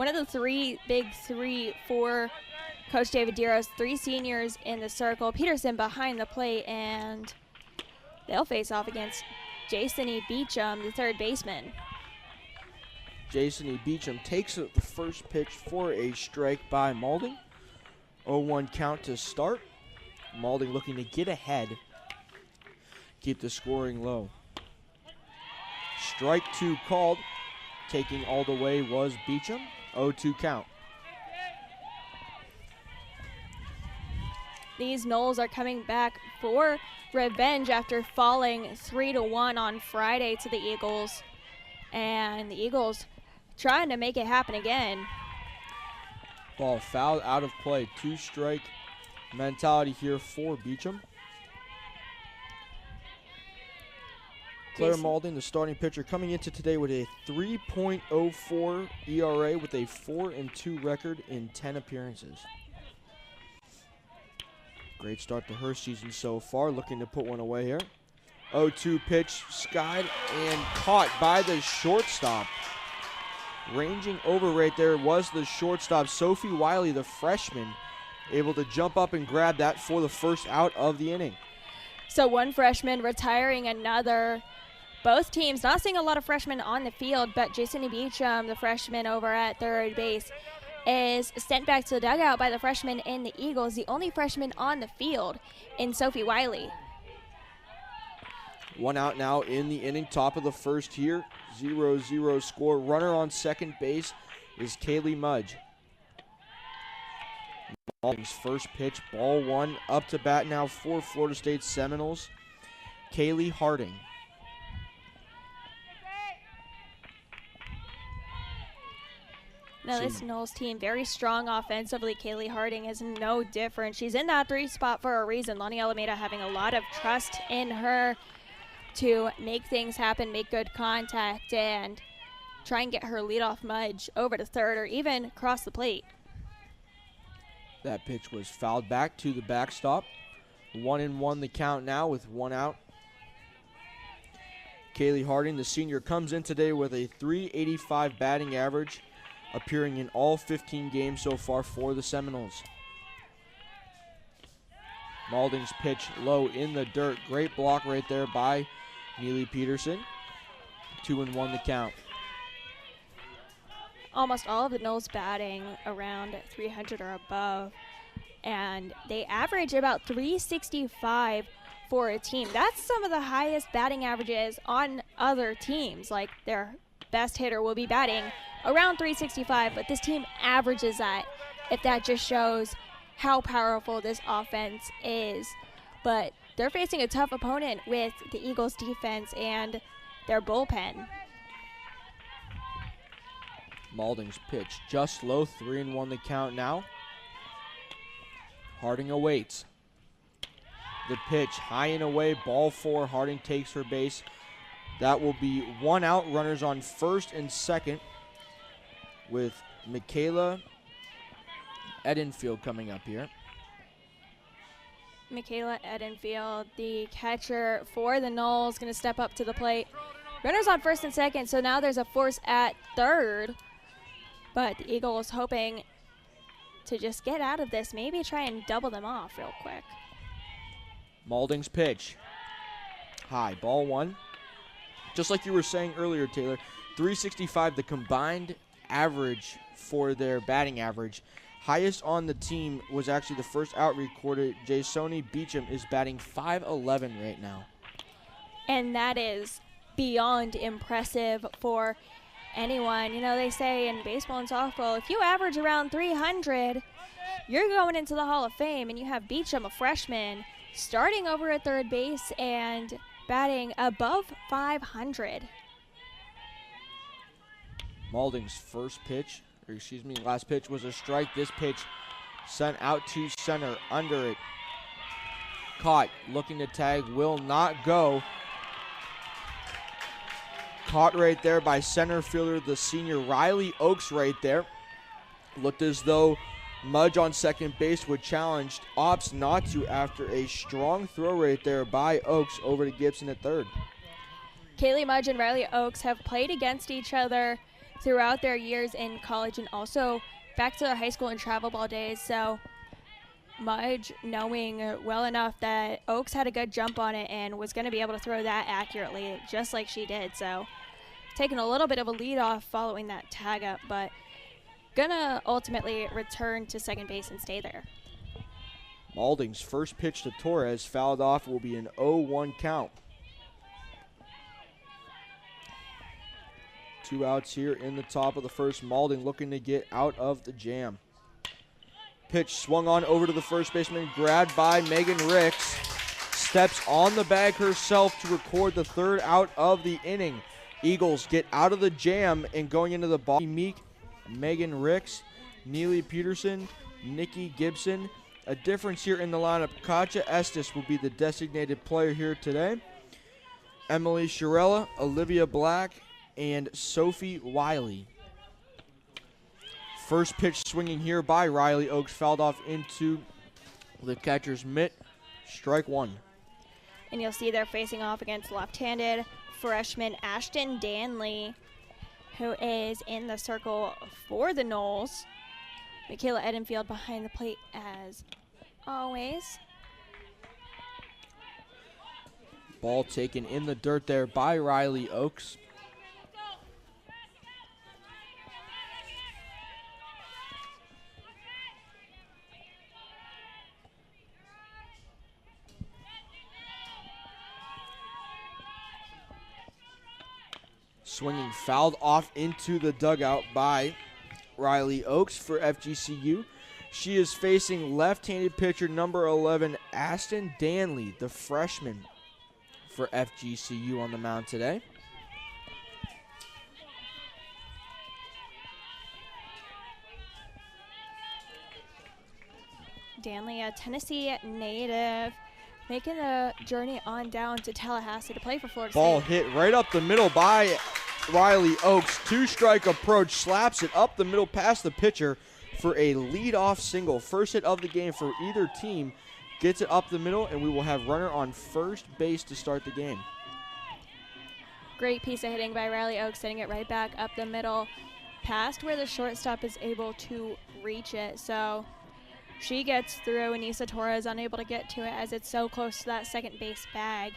one of the big three for Coach David Deros, 3 seniors in the circle. Peterson behind the plate, and they'll face off against Jason E. Beecham, the third baseman. Jason E. Beecham takes the first pitch for a strike by Maulding. 0-1 count to start. Maulding looking to get ahead, keep the scoring low. Strike 2 called. Taking all the way was Beecham. 0-2 count. These Noles are coming back for revenge after falling 3-1 on Friday to the Eagles. And the Eagles trying to make it happen again. Ball fouled out of play. 2-strike mentality here for Beecham. Claire Maulding, the starting pitcher, coming into today with a 3.04 ERA with a 4-2 record in 10 appearances. Great start to her season so far, looking to put one away here. 0-2 pitch, skied and caught by the shortstop. Ranging over right there was the shortstop, Sophie Wiley, the freshman, able to jump up and grab that for the first out of the inning. So one freshman retiring another. Both teams not seeing a lot of freshmen on the field, but Jason E. Beecham, the freshman over at third base, is sent back to the dugout by the freshman in the Eagles, the only freshman on the field in Sophie Wiley. 1 out now in the inning, top of the first here. 0-0 score. Runner on second base is Kaylee Mudge. Maulding's first pitch, ball 1, up to bat now for Florida State Seminoles, Kaylee Harding. Now this Knowles team, very strong offensively. Kaylee Harding is no different. She's in that 3 spot for a reason. Lonnie Alameda having a lot of trust in her to make things happen, make good contact, and try and get her leadoff Mudge over to third or even across the plate. That pitch was fouled back to the backstop. 1-1 the count now with 1 out. Kaylee Harding, the senior, comes in today with a .385 batting average, appearing in all 15 games so far for the Seminoles. Maulding's pitch low in the dirt. Great block right there by Neely Peterson. 2-1 the count. Almost all of the Knowles batting around 300 or above, and they average about 365 for a team. That's some of the highest batting averages on other teams. Like their best hitter will be batting around 365, but this team averages that. If that just shows how powerful this offense is. But they're facing a tough opponent with the Eagles defense and their bullpen. Maulding's pitch just low, 3-1 the count now. Harding awaits. The pitch high and away, ball 4. Harding takes her base. That will be 1 out, runners on first and second, with Michaela Edenfield coming up here. Michaela Edenfield, the catcher for the Knowles, going to step up to the plate. Runners on first and second, so now there's a force at third. But the Eagles hoping to just get out of this, maybe try and double them off real quick. Maulding's pitch. High, ball 1. Just like you were saying earlier, Taylor, 365 the combined average for their batting average. Highest on the team was actually the first out recorded. Jasoni Beecham is batting .511 right now. And that is beyond impressive for anyone. You know, they say in baseball and softball, if you average around 300, you're going into the Hall of Fame. And you have Beecham, a freshman, starting over at third base and batting above 500. Maulding's last pitch was a strike. This pitch sent out to center, under it. Caught, looking to tag, will not go. Caught right there by center fielder, the senior Riley Oakes right there. Looked as though Mudge on second base would challenge, opts not to after a strong throw right there by Oakes over to Gibson at third. Kaylee Mudge and Riley Oakes have played against each other throughout their years in college and also back to their high school and travel ball days. So Mudge, knowing well enough that Oaks had a good jump on it and was going to be able to throw that accurately just like she did. So taking a little bit of a lead off following that tag up, but gonna ultimately return to second base and stay there. Malding's first pitch to Torres fouled off, will be an 0-1 count. 2 outs here in the top of the first. Malding looking to get out of the jam. Pitch swung on over to the first baseman, grabbed by Megan Ricks. Steps on the bag herself to record the 3rd out of the inning. Eagles get out of the jam and going into the ball. Meek, Megan Ricks, Neely Peterson, Nikki Gibson. A difference here in the lineup. Katja Estes will be the designated player here today. Emily Shirella, Olivia Black, and Sophie Wiley. First pitch swinging here by Riley Oaks, fouled off into the catcher's mitt. Strike 1. And you'll see they're facing off against left-handed freshman Ashton Danley, who is in the circle for the Noles. Michaela Edenfield behind the plate as always. Ball taken in the dirt there by Riley Oaks. Swinging fouled off into the dugout by Riley Oaks for FGCU. She is facing left-handed pitcher number 11, Ashton Danley, the freshman for FGCU on the mound today. Danley, a Tennessee native, making the journey on down to Tallahassee to play for Florida State. Ball hit right up the middle by Riley Oaks. 2-strike approach, slaps it up the middle past the pitcher for a leadoff single. First hit of the game for either team. Gets it up the middle, and we will have runner on first base to start the game. Great piece of hitting by Riley Oaks, setting it right back up the middle, past where the shortstop is able to reach it. So she gets through, and Issa Torres unable to get to it as it's so close to that second base bag.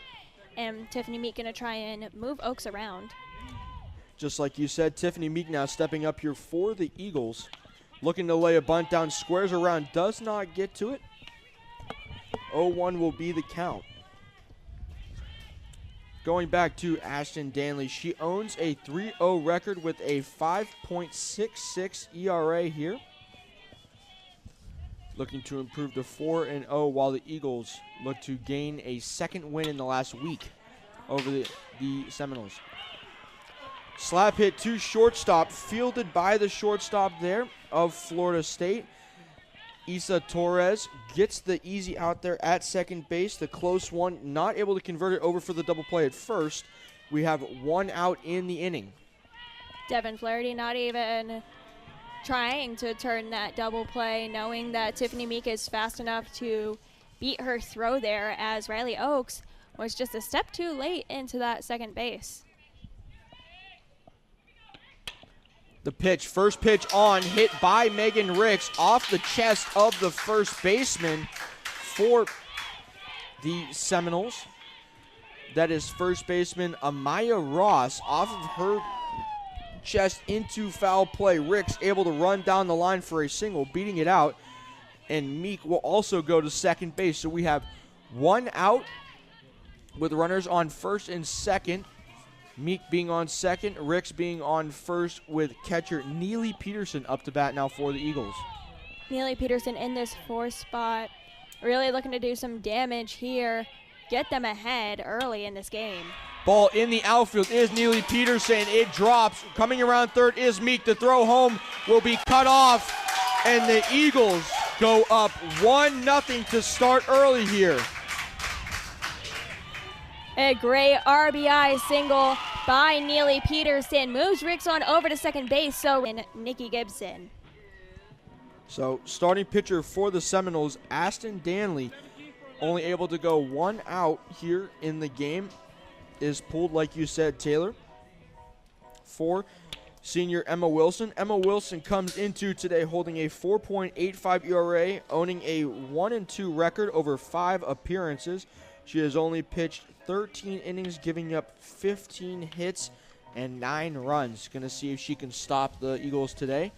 And Tiffany Meek going to try and move Oaks around. Just like you said, Tiffany Meek now stepping up here for the Eagles. Looking to lay a bunt down, squares around, does not get to it. 0-1 will be the count. Going back to Ashton Danley, she owns a 3-0 record with a 5.66 ERA here. Looking to improve to 4-0 while the Eagles look to gain a second win in the last week over the Seminoles. Slap hit to shortstop, fielded by the shortstop there of Florida State. Issa Torres gets the easy out there at second base. The close one, not able to convert it over for the double play at first. We have 1 out in the inning. Devin Flaherty not even trying to turn that double play, knowing that Tiffany Meek is fast enough to beat her throw there, as Riley Oaks was just a step too late into that second base. The pitch, first pitch on, hit by Megan Ricks off the chest of the first baseman for the Seminoles. That is first baseman Amaya Ross off of her chest into foul play. Ricks able to run down the line for a single, beating it out. And Meek will also go to second base. So we have 1 out with runners on first and second. Meek being on second, Ricks being on first with catcher Neely Peterson up to bat now for the Eagles. Neely Peterson in this 4th spot, really looking to do some damage here, get them ahead early in this game. Ball in the outfield is Neely Peterson. It drops. Coming around third is Meek. The throw home will be cut off, and the Eagles go up 1-0 to start early here. A great RBI single by Neely Peterson. Moves Ricks on over to second base, so in Nikki Gibson. So starting pitcher for the Seminoles, Ashton Danley, only able to go 1 out here in the game, is pulled, like you said, Taylor, for senior Emma Wilson. Emma Wilson comes into today holding a 4.85 ERA, owning a 1-2 record over 5 appearances. She has only pitched 13 innings, giving up 15 hits and 9 runs. Going to see if she can stop the Eagles today.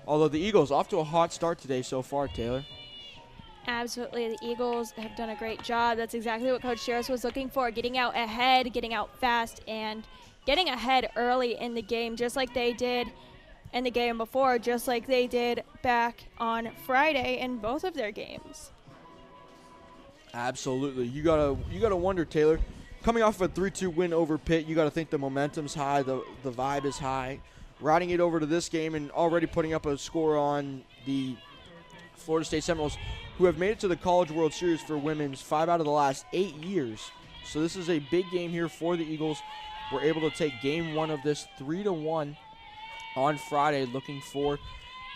Although the Eagles off to a hot start today so far, Taylor. Absolutely. The Eagles have done a great job. That's exactly what Coach Sheares was looking for, getting out ahead, getting out fast, and getting ahead early in the game, just like they did in the game before, just like they did back on Friday in both of their games. Absolutely. You gotta wonder, Taylor, coming off of a 3-2 win over Pitt, you gotta think the momentum's high, the vibe is high. Riding it over to this game and already putting up a score on the Florida State Seminoles, who have made it to the College World Series for women's 5 out of the last 8 years. So this is a big game here for the Eagles. We're able to take game 1 of this 3-1 on Friday, looking for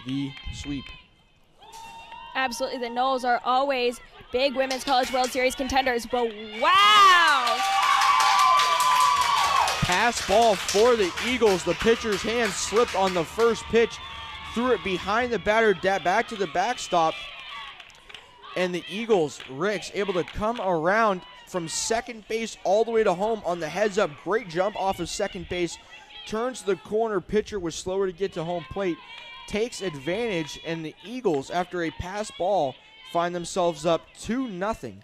the sweep. Absolutely. The Noles are always big Women's College World Series contenders, but wow! Pass ball for the Eagles. The pitcher's hand slipped on the first pitch, threw it behind the batter, back to the backstop, and the Eagles, Ricks, able to come around from second base all the way to home on the heads up. Great jump off of second base. Turns the corner. Pitcher was slower to get to home plate. Takes advantage, and the Eagles, after a pass ball, find themselves up 2-0.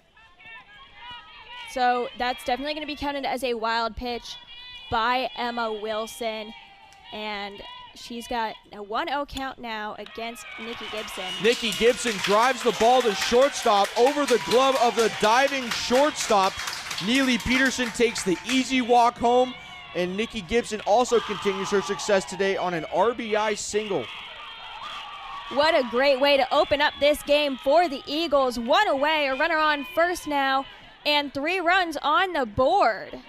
So that's definitely going to be counted as a wild pitch by Emma Wilson. And she's got a 1-0 count now against Nikki Gibson. Nikki Gibson drives the ball to shortstop over the glove of the diving shortstop. Neely Peterson takes the easy walk home, and Nikki Gibson also continues her success today on an RBI single. What a great way to open up this game for the Eagles. 1 away, a runner on first now, and 3 runs on the board.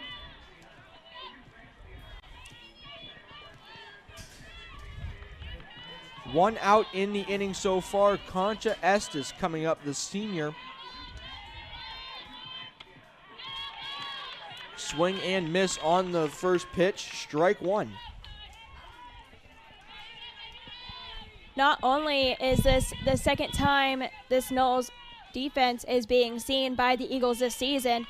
One out in the inning so far. Concha Estes coming up, the senior. Swing and miss on the first pitch. Strike 1. Not only is this the second time this Noles defense is being seen by the Eagles this season,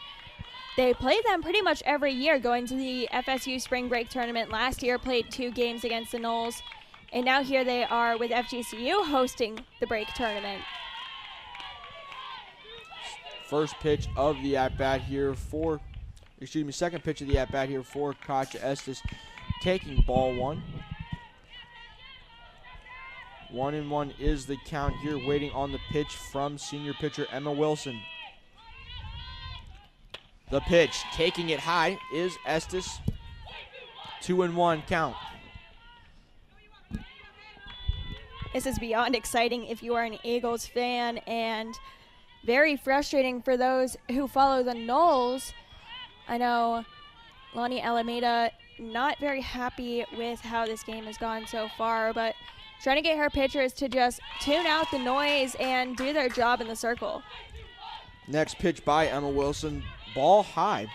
they play them pretty much every year, going to the FSU Spring Break Tournament. Last year played 2 games against the Noles, and now here they are with FGCU hosting the break tournament. First pitch of the at-bat here for, second pitch of the at-bat here for Concha Estes, taking ball 1. 1-1 is the count here, waiting on the pitch from senior pitcher Emma Wilson. The pitch, taking it high, is Estes. 2-1 count. This is beyond exciting if you are an Eagles fan, and very frustrating for those who follow the Noles. I know Lonnie Alameda not very happy with how this game has gone so far, but trying to get her pitchers to just tune out the noise and do their job in the circle. Next pitch by Emma Wilson, ball high,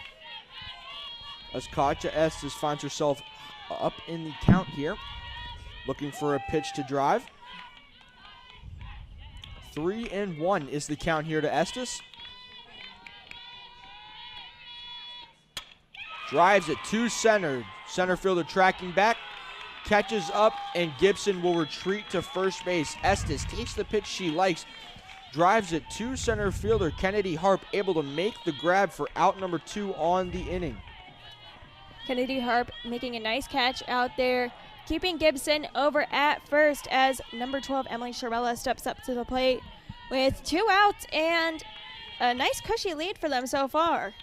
as Concha Estes finds herself up in the count here, looking for a pitch to drive. 3-1 is the count here to Estes. Drives it to center. Center fielder tracking back. Catches up, and Gibson will retreat to first base. Estes takes the pitch she likes. Drives it to center fielder Kennedy Harp, able to make the grab for out number 2 on the inning. Kennedy Harp making a nice catch out there, keeping Gibson over at first as number 12 Emily Shirella steps up to the plate with 2 outs and a nice cushy lead for them so far.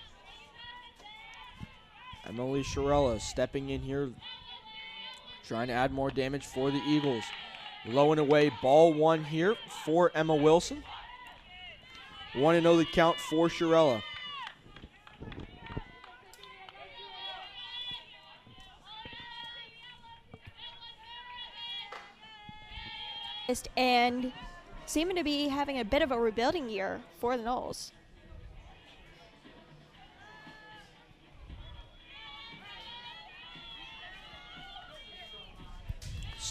Emily Shirella stepping in here, trying to add more damage for the Eagles. Low and away, ball 1 here for Emma Wilson. 1-0 the count for Shirella. And seeming to be having a bit of a rebuilding year for the Noles.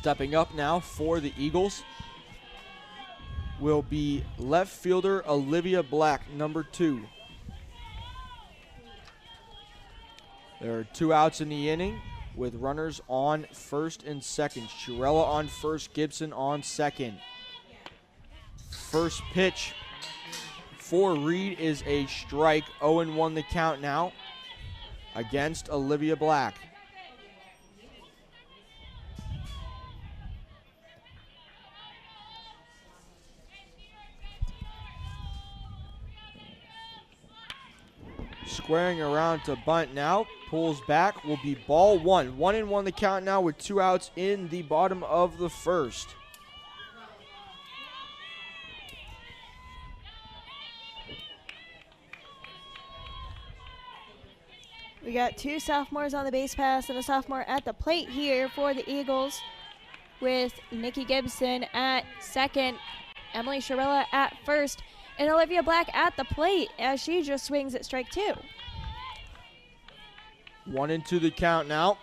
Stepping up now for the Eagles will be left fielder Olivia Black, number 2. There are 2 outs in the inning with runners on first and second. Shirella on first, Gibson on second. First pitch for Reed is a strike. 0-1 the count now against Olivia Black. Squaring around to bunt now. Pulls back. Will be ball 1. 1-1 the count now with 2 outs in the bottom of the first. We got 2 sophomores on the base pass and a sophomore at the plate here for the Eagles, with Nikki Gibson at second, Emily Shirella at first, and Olivia Black at the plate as she just swings at strike 2. 1-2 the count now.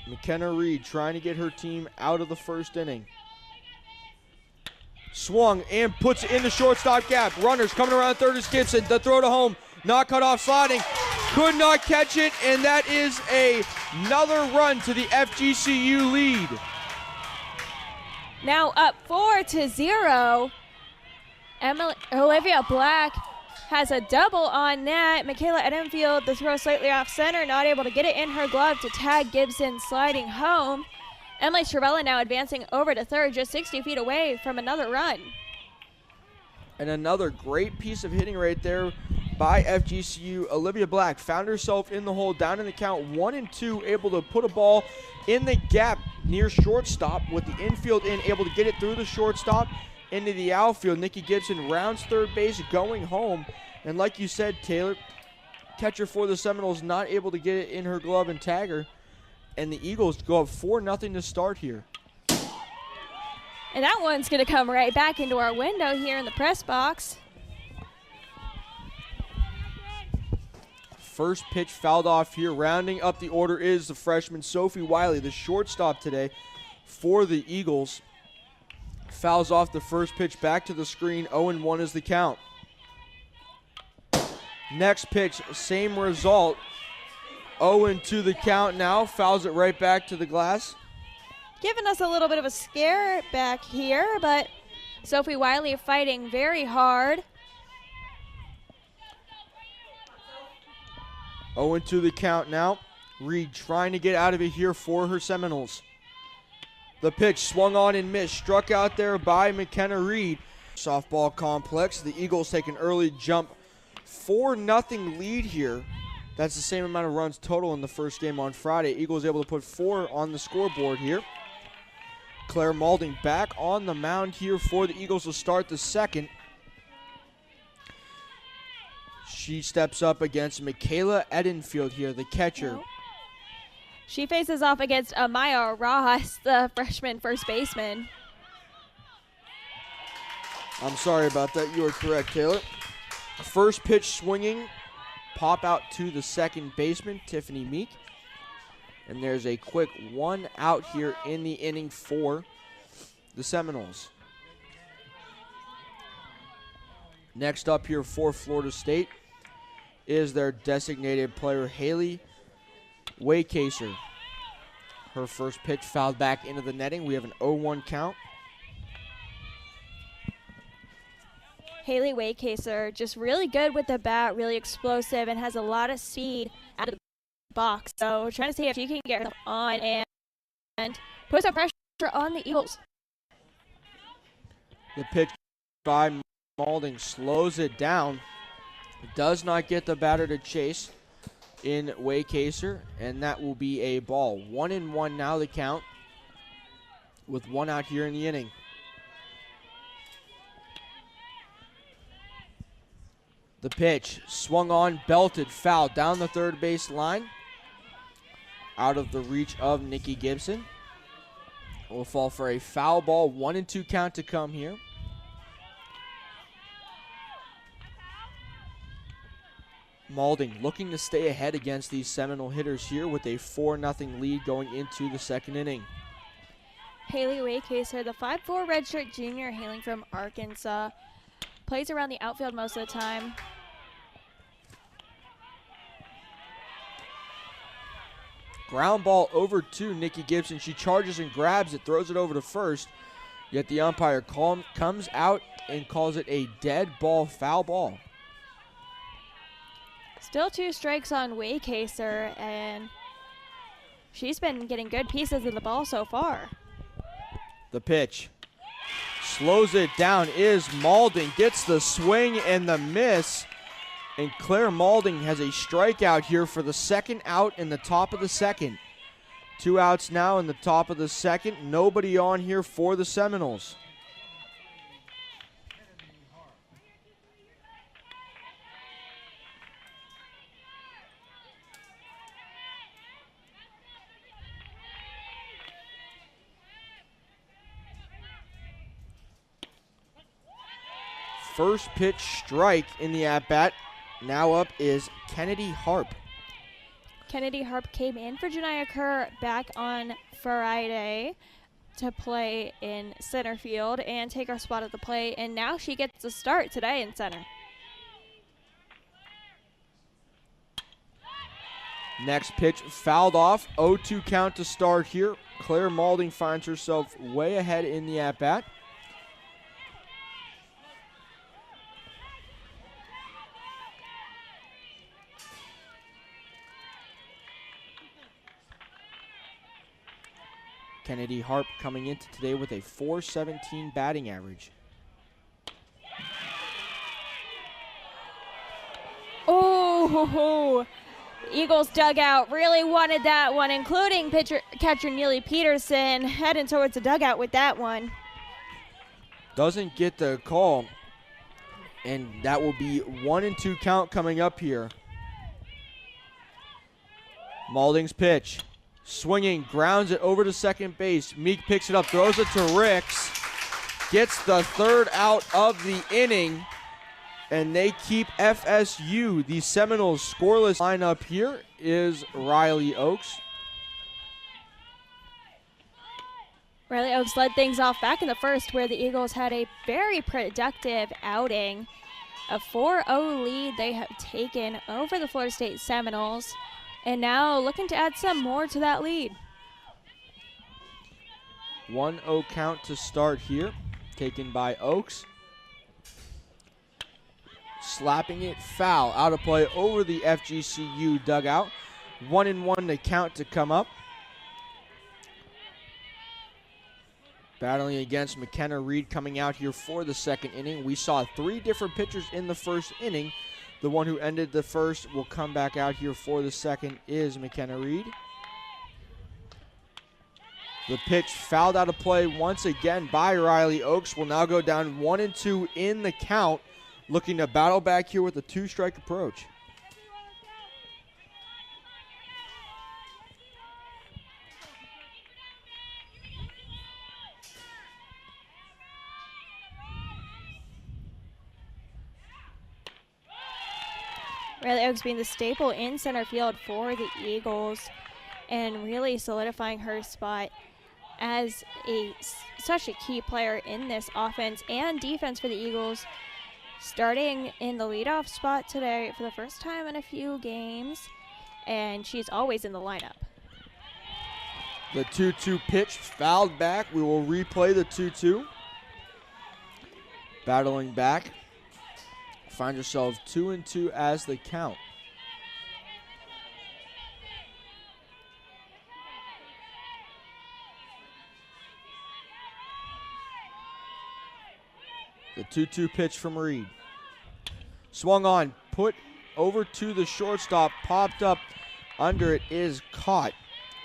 McKenna Reed trying to get her team out of the first inning. Swung and puts it in the shortstop gap. Runners coming around third is Gibson. The throw to home, not cut off, sliding. Could not catch it, and that is another run to the FGCU lead. Now up 4-0. Olivia Black has a double on that. Michaela at infield, the throw slightly off center, not able to get it in her glove to tag Gibson sliding home. Emily Shirella now advancing over to third, just 60 feet away from another run. And another great piece of hitting right there by FGCU. Olivia Black found herself in the hole, down in the count, 1-2, able to put a ball in the gap near shortstop with the infield in, able to get it through the shortstop into the outfield. Nikki Gibson rounds third base, going home. And like you said, Taylor, catcher for the Seminoles not able to get it in her glove and tag her. And the Eagles go up 4-0 to start here. And that one's going to come right back into our window here in the press box. First pitch fouled off here. Rounding up the order is the freshman Sophie Wiley, the shortstop today for the Eagles. Fouls off the first pitch back to the screen. 0-1 is the count. Next pitch, same result. 0-2 the count now. Fouls it right back to the glass. Giving us a little bit of a scare back here, but Sophie Wiley fighting very hard. 0-2 the count now. Reed trying to get out of it here for her Seminoles. The pitch swung on and missed. Struck out there by McKenna Reed. Softball complex. The Eagles take an early jump. 4-0 lead here. That's the same amount of runs total in the first game on Friday. Eagles able to put 4 on the scoreboard here. Claire Maulding back on the mound here for the Eagles to start the second. She steps up against Michaela Edenfield here, the catcher. She faces off against Amaya Ross, the freshman first baseman. I'm sorry about that. You are correct, Taylor. First pitch swinging. Pop out to the second baseman, Tiffany Meek. And there's a quick 1 out here in the inning for the Seminoles. Next up here for Florida State is their designated player, Haley Waycaser. Her first pitch fouled back into the netting. We have an 0-1 count. Haley Waycaser just really good with the bat, really explosive, and has a lot of speed out of the box. So we're trying to see if she can get herself on and put some pressure on the Eagles. The pitch by Maulding slows it down. Does not get the batter to chase in Waycaser, and that will be a ball. 1-1 now the count with 1 out here in the inning. The pitch swung on, belted, foul down the third base line. Out of the reach of Nikki Gibson. Will fall for a foul ball. 1-2 count to come here. Maulding looking to stay ahead against these Seminole hitters here with a 4-0 lead going into the second inning. Haley Waycaser, the 5'4" redshirt junior hailing from Arkansas. Plays around the outfield most of the time. Ground ball over to Nikki Gibson. She charges and grabs it, throws it over to first. Yet the umpire comes out and calls it a dead ball, foul ball. Still 2 strikes on Waycaser, and she's been getting good pieces of the ball so far. The pitch. Slows it down is Maulding. Gets the swing and the miss. And Claire Maulding has a strikeout here for the second out in the top of the second. 2 outs now in the top of the second. Nobody on here for the Seminoles. First pitch strike in the at-bat. Now up is Kennedy Harp. Kennedy Harp came in for Janiyah Kerr back on Friday to play in center field and take her spot at the plate, and now she gets a start today in center. Next pitch fouled off. 0-2 count to start here. Claire Maulding finds herself way ahead in the at-bat. Kennedy Harp coming into today with a .417 batting average. Oh, Eagles dugout really wanted that one, including catcher Neely Peterson heading towards the dugout with that one. Doesn't get the call, and that will be 1-2 count coming up here. Maulding's pitch. Swinging, grounds it over to second base. Meek picks it up, throws it to Ricks. Gets the third out of the inning. And they keep FSU. The Seminoles scoreless. Lineup here is Riley Oakes. Riley Oakes led things off back in the first, where the Eagles had a very productive outing. A 4-0 lead they have taken over the Florida State Seminoles, and now looking to add some more to that lead. 1-0 count to start here, taken by Oakes. Slapping it foul, out of play over the FGCU dugout. 1-1 to count to come up. Battling against McKenna Reed coming out here for the second inning. We saw 3 different pitchers in the first inning. The one who ended the first will come back out here for the second is McKenna Reed. The pitch fouled out of play once again by Riley Oakes. Will now go down 1-2 in the count. Looking to battle back here with a 2-strike approach. Riley Oakes being the staple in center field for the Eagles and really solidifying her spot as such a key player in this offense and defense for the Eagles. Starting in the leadoff spot today for the first time in a few games, and she's always in the lineup. The 2-2 pitch fouled back. We will replay the 2-2. Battling back. Find yourself 2-2 as the count. The 2-2 pitch from Reed. Swung on, put over to the shortstop, popped up under it, is caught.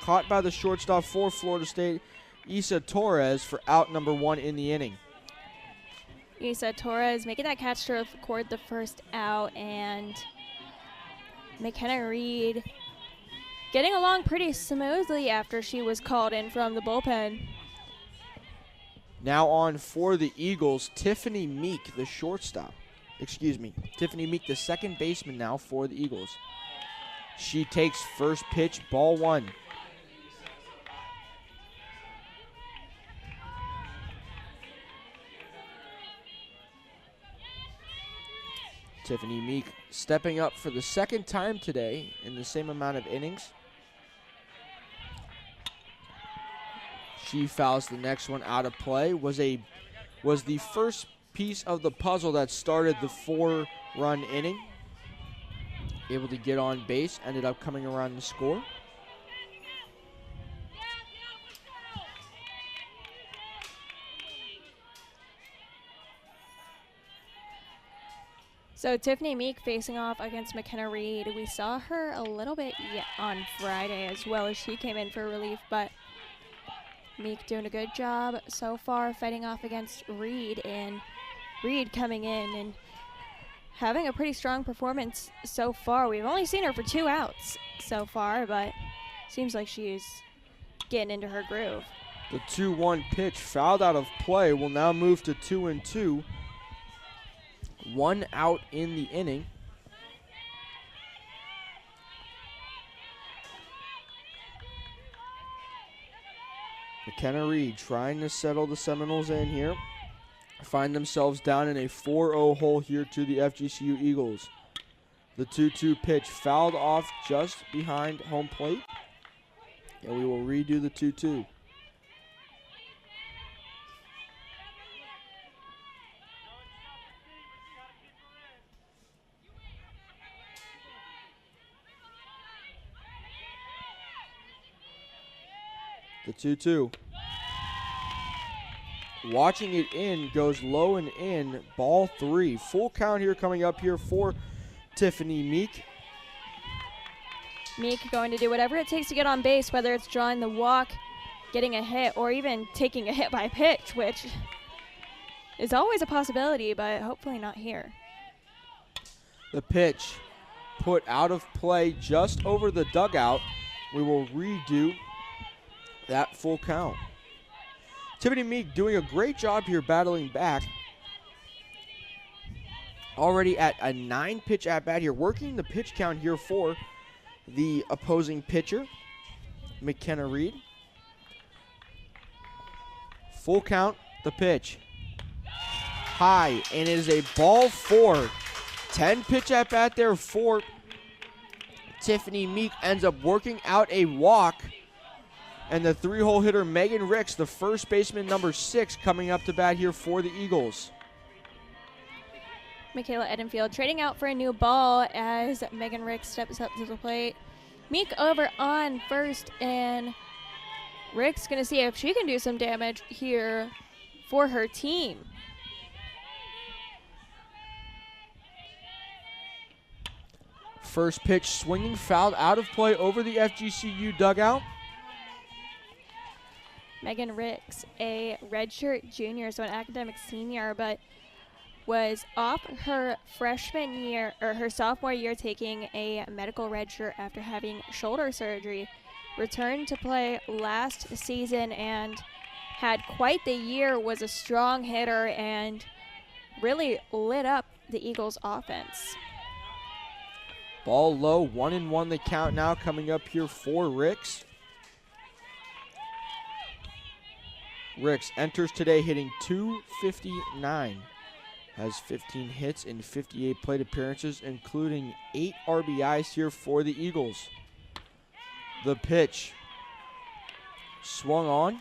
Caught by the shortstop for Florida State, Isa Torres, for out number 1 in the inning. Isa Torres making that catch to record the first out, and McKenna Reed getting along pretty smoothly after she was called in from the bullpen. Now on for the Eagles, Tiffany Meek, the shortstop. Tiffany Meek, the second baseman now for the Eagles. She takes first pitch, ball 1. Tiffany Meek stepping up for the second time today in the same amount of innings. She fouls the next one out of play. Was the first piece of the puzzle that started the 4-run inning. Able to get on base, ended up coming around to score. So Tiffany Meek facing off against McKenna Reed. We saw her a little bit on Friday as well as she came in for relief, but Meek doing a good job so far fighting off against Reed, and Reed coming in and having a pretty strong performance so far. We've only seen her for 2 outs so far, but seems like she's getting into her groove. The 2-1 pitch fouled out of play will now move to 2-2. 1 out in the inning. McKenna Reed trying to settle the Seminoles in here. Find themselves down in a 4-0 hole here to the FGCU Eagles. The 2-2 pitch fouled off just behind home plate. And we will redo the 2-2. The 2-2. Watching it in, goes low and in, ball 3. Full count here coming up here for Tiffany Meek. Meek going to do whatever it takes to get on base, whether it's drawing the walk, getting a hit, or even taking a hit by pitch, which is always a possibility, but hopefully not here. The pitch put out of play just over the dugout. We will redo that full count. Tiffany Meek doing a great job here battling back. Already at a 9-pitch at-bat here, working the pitch count here for the opposing pitcher, McKenna Reed. Full count, the pitch. High, and it is a ball 4. 10-pitch at-bat there for Tiffany Meek. Ends up working out a walk. And the 3-hole hitter, Megan Ricks, the first baseman, number 6, coming up to bat here for the Eagles. Michaela Edenfield trading out for a new ball as Megan Ricks steps up to the plate. Meek over on first, and Ricks going to see if she can do some damage here for her team. First pitch swinging, fouled out of play over the FGCU dugout. Megan Ricks, a redshirt junior, so an academic senior, but was off her freshman year or her sophomore year taking a medical redshirt after having shoulder surgery. Returned to play last season and had quite the year, was a strong hitter and really lit up the Eagles offense. Ball low, 1-1 the count now coming up here for Ricks. Ricks enters today hitting .259. Has 15 hits in 58 plate appearances, including 8 RBIs here for the Eagles. The pitch swung on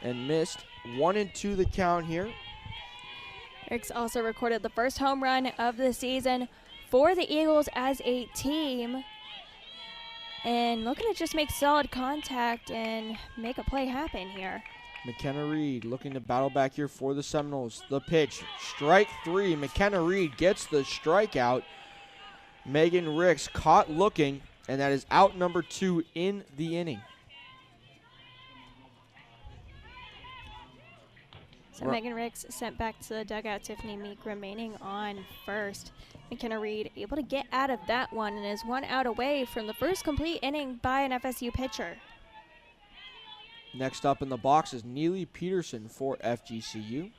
and missed. 1-2 the count here. Ricks also recorded the first home run of the season for the Eagles as a team. And looking to just make solid contact and make a play happen here. McKenna Reed looking to battle back here for the Seminoles. The pitch, strike 3. McKenna Reed gets the strikeout. Megan Ricks caught looking, and that is out number 2 in the inning. So Megan Ricks sent back to the dugout. Tiffany Meek remaining on first. McKenna Reed able to get out of that one and is 1 out away from the first complete inning by an FSU pitcher. Next up in the box is Neely Peterson for FGCU.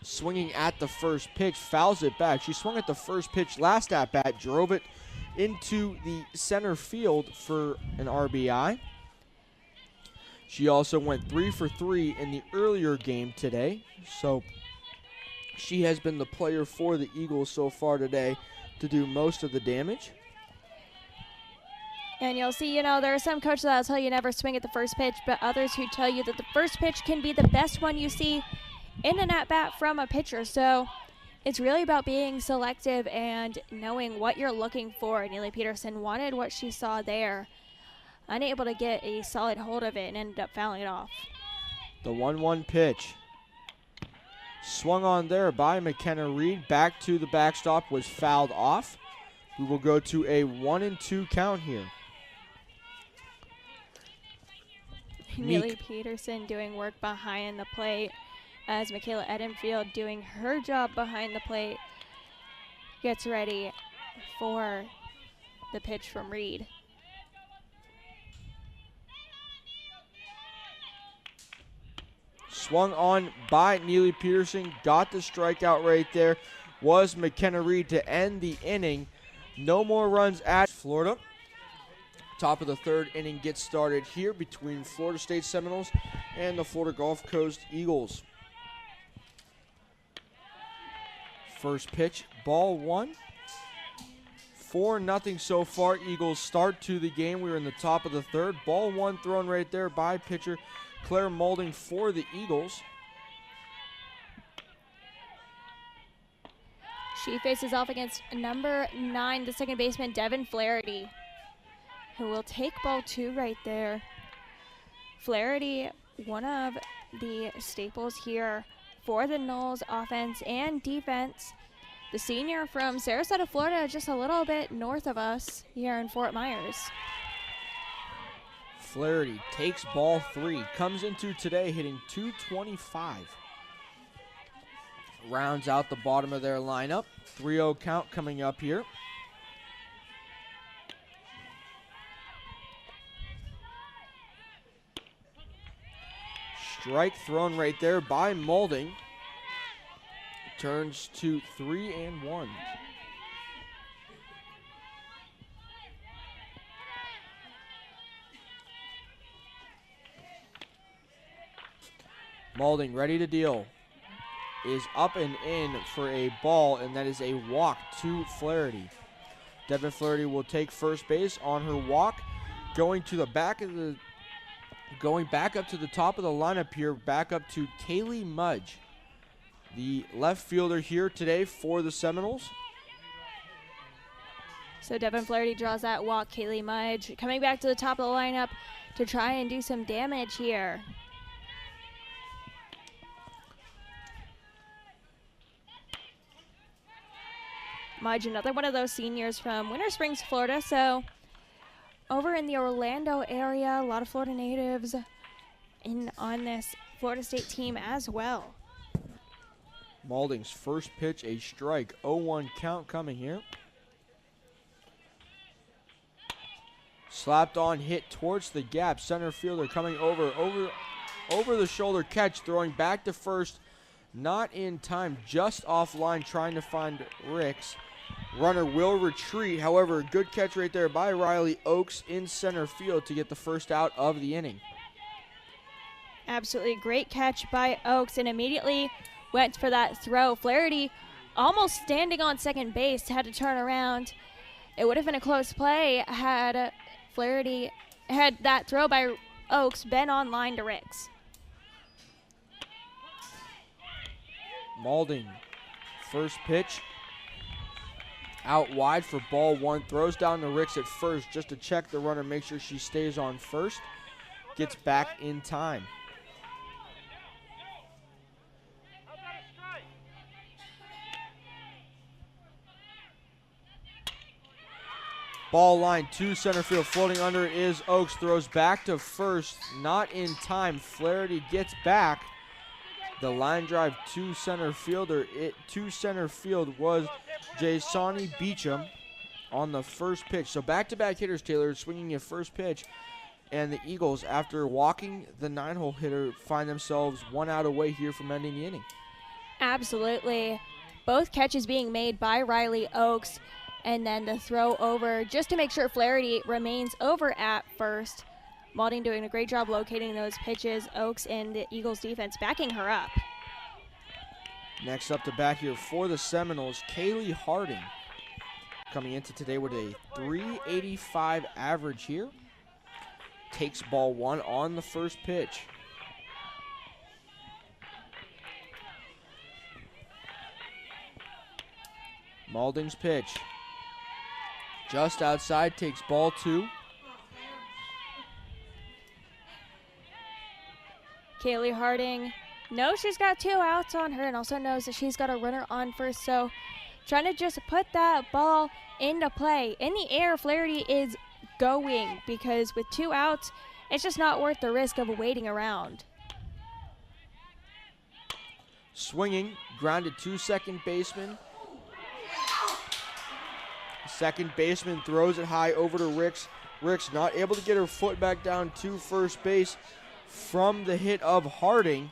Swinging at the first pitch, fouls it back. She swung at the first pitch last at bat, drove it into the center field for an RBI. She also went 3 for 3 in the earlier game today. So She has been the player for the Eagles so far today to do most of the damage. And you'll see, there are some coaches that'll tell you never swing at the first pitch, but others who tell you that the first pitch can be the best one you see in an at-bat from a pitcher. So it's really about being selective and knowing what you're looking for. Neely Peterson wanted what she saw there. Unable to get a solid hold of it and ended up fouling it off. The 1-1 pitch. Swung on there by McKenna Reed. Back to the backstop, was fouled off. We will go to a 1-2 count here. Neely Peterson doing work behind the plate as Michaela Edenfield doing her job behind the plate gets ready for the pitch from Reed. Swung on by Neely Peterson, got the strikeout right there. Was McKenna Reed to end the inning. No more runs at Florida. Top of the third inning gets started here between Florida State Seminoles and the Florida Gulf Coast Eagles. First pitch, ball one. 4-0 so far. Eagles start to the game. We're in the top of the third. Ball one thrown right there by pitcher Claire Moulding for the Eagles. She faces off against number 9, the second baseman, Devin Flaherty, who will take ball two right there. Flaherty, one of the staples here for the Noles offense and defense. The senior from Sarasota, Florida, just a little bit north of us here in Fort Myers. Flaherty takes ball three, comes into today hitting .225. Rounds out the bottom of their lineup. 3-0 count coming up here. Strike thrown right there by Moulding. Turns to 3-1. Moulding ready to deal. Is up and in for a ball, and that is a walk to Flaherty. Devin Flaherty will take first base on her walk. Going back up to the top of the lineup here, back up to Kaylee Mudge, the left fielder here today for the Seminoles. So Devin Flaherty draws that walk. Kaylee Mudge coming back to the top of the lineup to try and do some damage here. Mudge, another one of those seniors from Winter Springs, Florida. So over in the Orlando area, a lot of Florida natives on this Florida State team as well. Moulding's first pitch, a strike. 0-1 count coming here. Slapped on, hit towards the gap. Center fielder coming over the shoulder catch, throwing back to first. Not in time, just offline, trying to find Ricks. Runner will retreat. However, good catch right there by Riley Oakes in center field to get the first out of the inning. Absolutely great catch by Oakes, and immediately went for that throw. Flaherty almost standing on second base, had to turn around. It would have been a close play had Flaherty had that throw by Oakes been on line to Ricks. Moulding, first pitch. Out wide for ball one. Throws down to Ricks at first just to check the runner, make sure she stays on first. Gets back in time. Ball line to center field. Floating under it is Oakes. Throws back to first. Not in time. Flaherty gets back. The line drive to center fielder. To center field was Jasani Beecham on the first pitch. So back-to-back hitters, Taylor, swinging at first pitch. And the Eagles, after walking the 9-hole hitter, find themselves one out away here from ending the inning. Absolutely. Both catches being made by Riley Oakes. And then the throw over just to make sure Flaherty remains over at first. Moulding doing a great job locating those pitches. Oakes and the Eagles defense backing her up. Next up to bat here for the Seminoles, Kaylee Harding. Coming into today with a .385 average here. Takes ball one on the first pitch. Malding's pitch. Just outside, takes ball two. Kaylee Harding knows she's got 2 outs on her and also knows that she's got a runner on first. So trying to just put that ball into play. In the air, Flaherty is going because with 2 outs, it's just not worth the risk of waiting around. Swinging, grounded to second baseman. Second baseman throws it high over to Ricks. Ricks not able to get her foot back down to first base from the hit of Harding,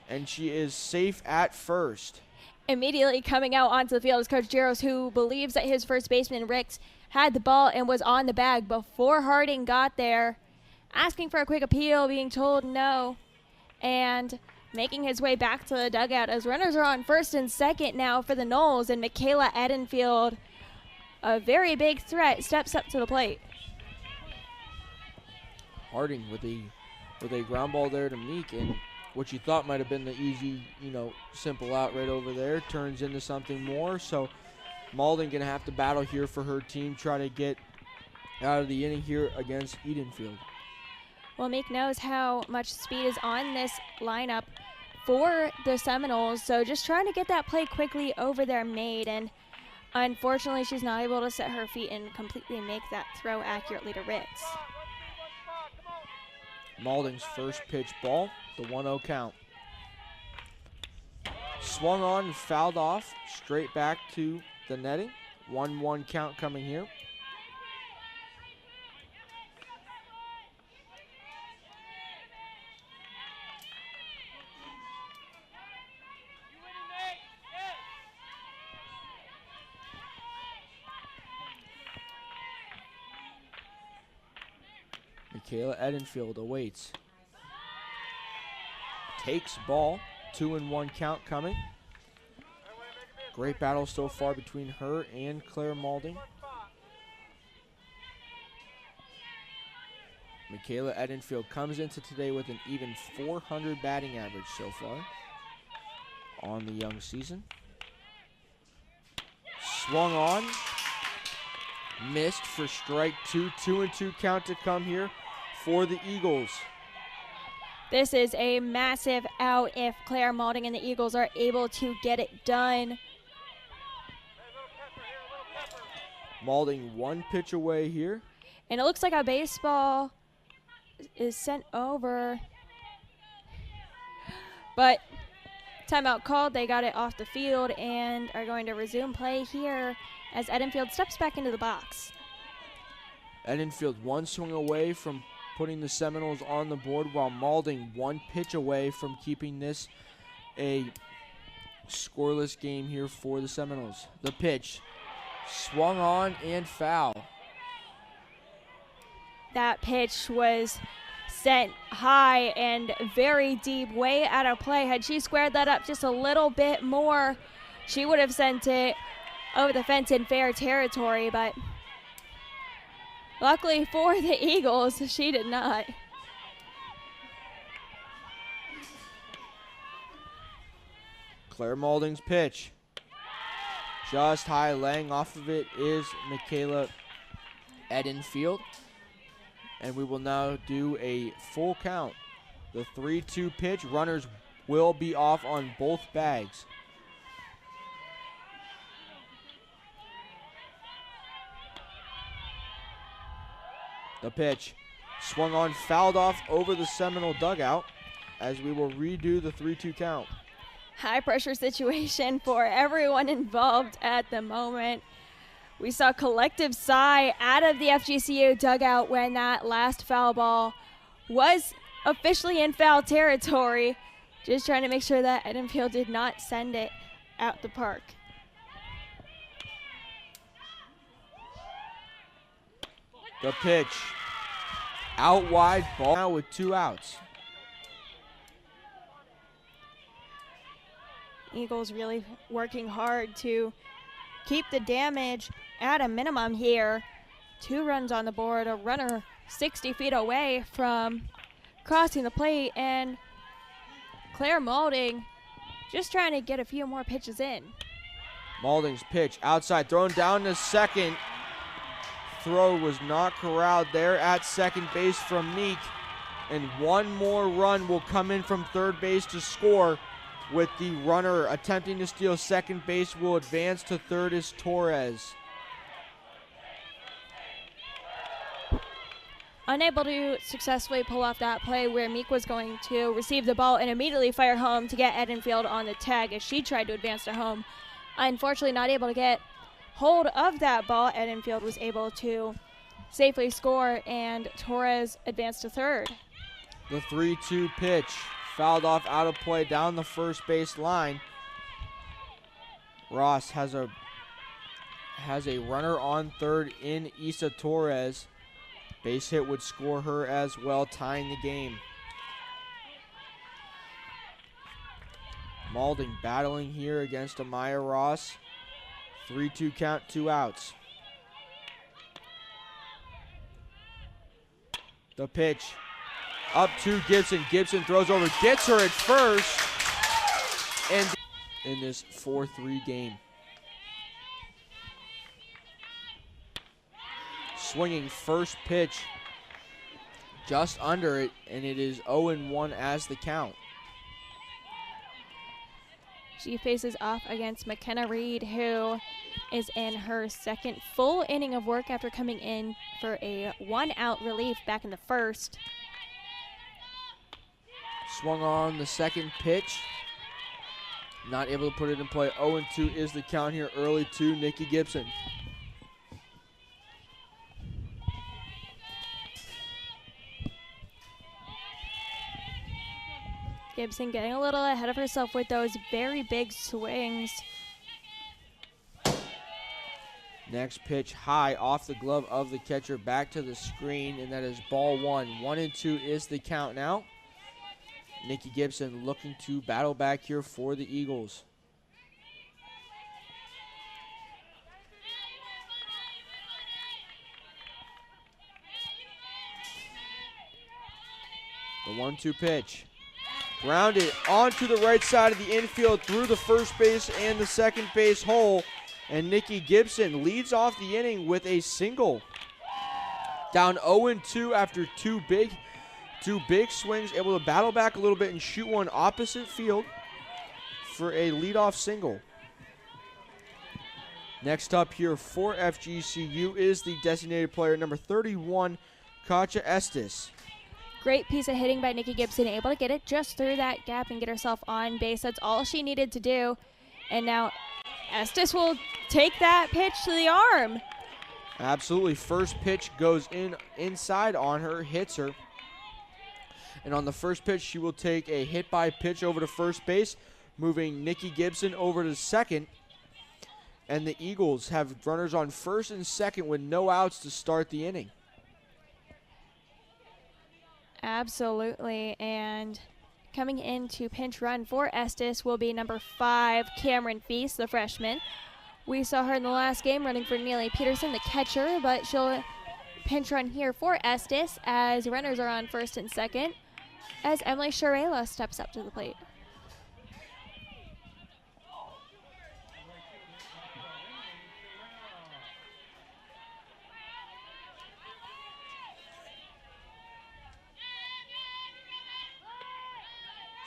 and she is safe at first. Immediately coming out onto the field is Coach Jaros, who believes that his first baseman, Ricks, had the ball and was on the bag before Harding got there. Asking for a quick appeal, being told no, and making his way back to the dugout as runners are on first and second now for the Noles, and Michaela Edenfield, a very big threat, steps up to the plate. Harding with a ground ball there to Meek, and what you thought might have been the easy, simple out right over there turns into something more. So Malding going to have to battle here for her team, try to get out of the inning here against Edenfield. Well, Meek knows how much speed is on this lineup for the Seminoles, so just trying to get that play quickly over their made, and unfortunately she's not able to set her feet and completely make that throw accurately to Ritz. Malding's first pitch ball, the 1-0 count. Swung on and fouled off, straight back to the netting. 1-1 count coming here. Michaela Edenfield awaits. Takes ball, 2-1 count coming. Great battle so far between her and Claire Malding. Michaela Edenfield comes into today with an even .400 batting average so far on the young season. Swung on, missed for strike two. 2-2 count to come here for the Eagles. This is a massive out if Claire Malding and the Eagles are able to get it done. Malding one pitch away here. And it looks like a baseball is sent over. But timeout called. They got it off the field and are going to resume play here as Edenfield steps back into the box. Edenfield one swing away from putting the Seminoles on the board, while Malding one pitch away from keeping this a scoreless game here for the Seminoles. The pitch swung on and foul. That pitch was sent high and very deep, way out of play. Had she squared that up just a little bit more, she would have sent it over the fence in fair territory, but luckily for the Eagles, she did not. Claire Malding's pitch. Just high, laying off of it is Michaela Edenfield. And we will now do a full count. The 3-2 pitch, runners will be off on both bags. The pitch swung on, fouled off over the Seminole dugout as we will redo the 3-2 count. High pressure situation for everyone involved at the moment. We saw a collective sigh out of the FGCU dugout when that last foul ball was officially in foul territory. Just trying to make sure that Edenfield did not send it out the park. The pitch out wide, ball now with 2 outs. Eagles really working hard to keep the damage at a minimum here. 2 runs on the board, a runner 60 feet away from crossing the plate, and Claire Maulding just trying to get a few more pitches in. Maulding's pitch outside, thrown down to second. Throw was not corralled there at second base from Meek. And one more run will come in from third base to score, with the runner attempting to steal second base. Will advance to third is Torres. Unable to successfully pull off that play where Meek was going to receive the ball and immediately fire home to get Edenfield on the tag as she tried to advance to home. Unfortunately, not able to get hold of that ball. Edenfield was able to safely score, and Torres advanced to third. The 3-2 pitch, fouled off out of play down the first base line. Ross has a runner on third in Issa Torres. Base hit would score her as well, tying the game. Maulding battling here against Amaya Ross. 3-2 count, 2 outs. The pitch up to Gibson. Gibson throws over, gets her at first, and in this 4-3 game. Swinging first pitch just under it, and it is 0-1 as the count. She faces off against McKenna Reed, who is in her second full inning of work after coming in for a 1-out relief back in the first. Swung on the second pitch. Not able to put it in play. 0-2 is the count here early to Nikki Gibson. Gibson getting a little ahead of herself with those very big swings. Next pitch high off the glove of the catcher, back to the screen, and that is ball 1. 1-2 is the count now. Nikki Gibson looking to battle back here for the Eagles. The 1-2 pitch. Grounded onto the right side of the infield through the first base and the second base hole. And Nikki Gibson leads off the inning with a single. Down 0-2 after two big swings, able to battle back a little bit and shoot one opposite field for a leadoff single. Next up here for FGCU is the designated player, number 31, Katja Estes. Great piece of hitting by Nikki Gibson, able to get it just through that gap and get herself on base. That's all she needed to do. And now Estes will take that pitch to the arm. Absolutely. First pitch goes inside on her, hits her. And on the first pitch, she will take a hit by pitch over to first base, moving Nikki Gibson over to second. And the Eagles have runners on first and second with no outs to start the inning. Absolutely, and coming in to pinch run for Estes will be number 5, Cameron Feast, the freshman. We saw her in the last game running for Neely Peterson, the catcher, but she'll pinch run here for Estes as runners are on first and second as Emily Sharela steps up to the plate.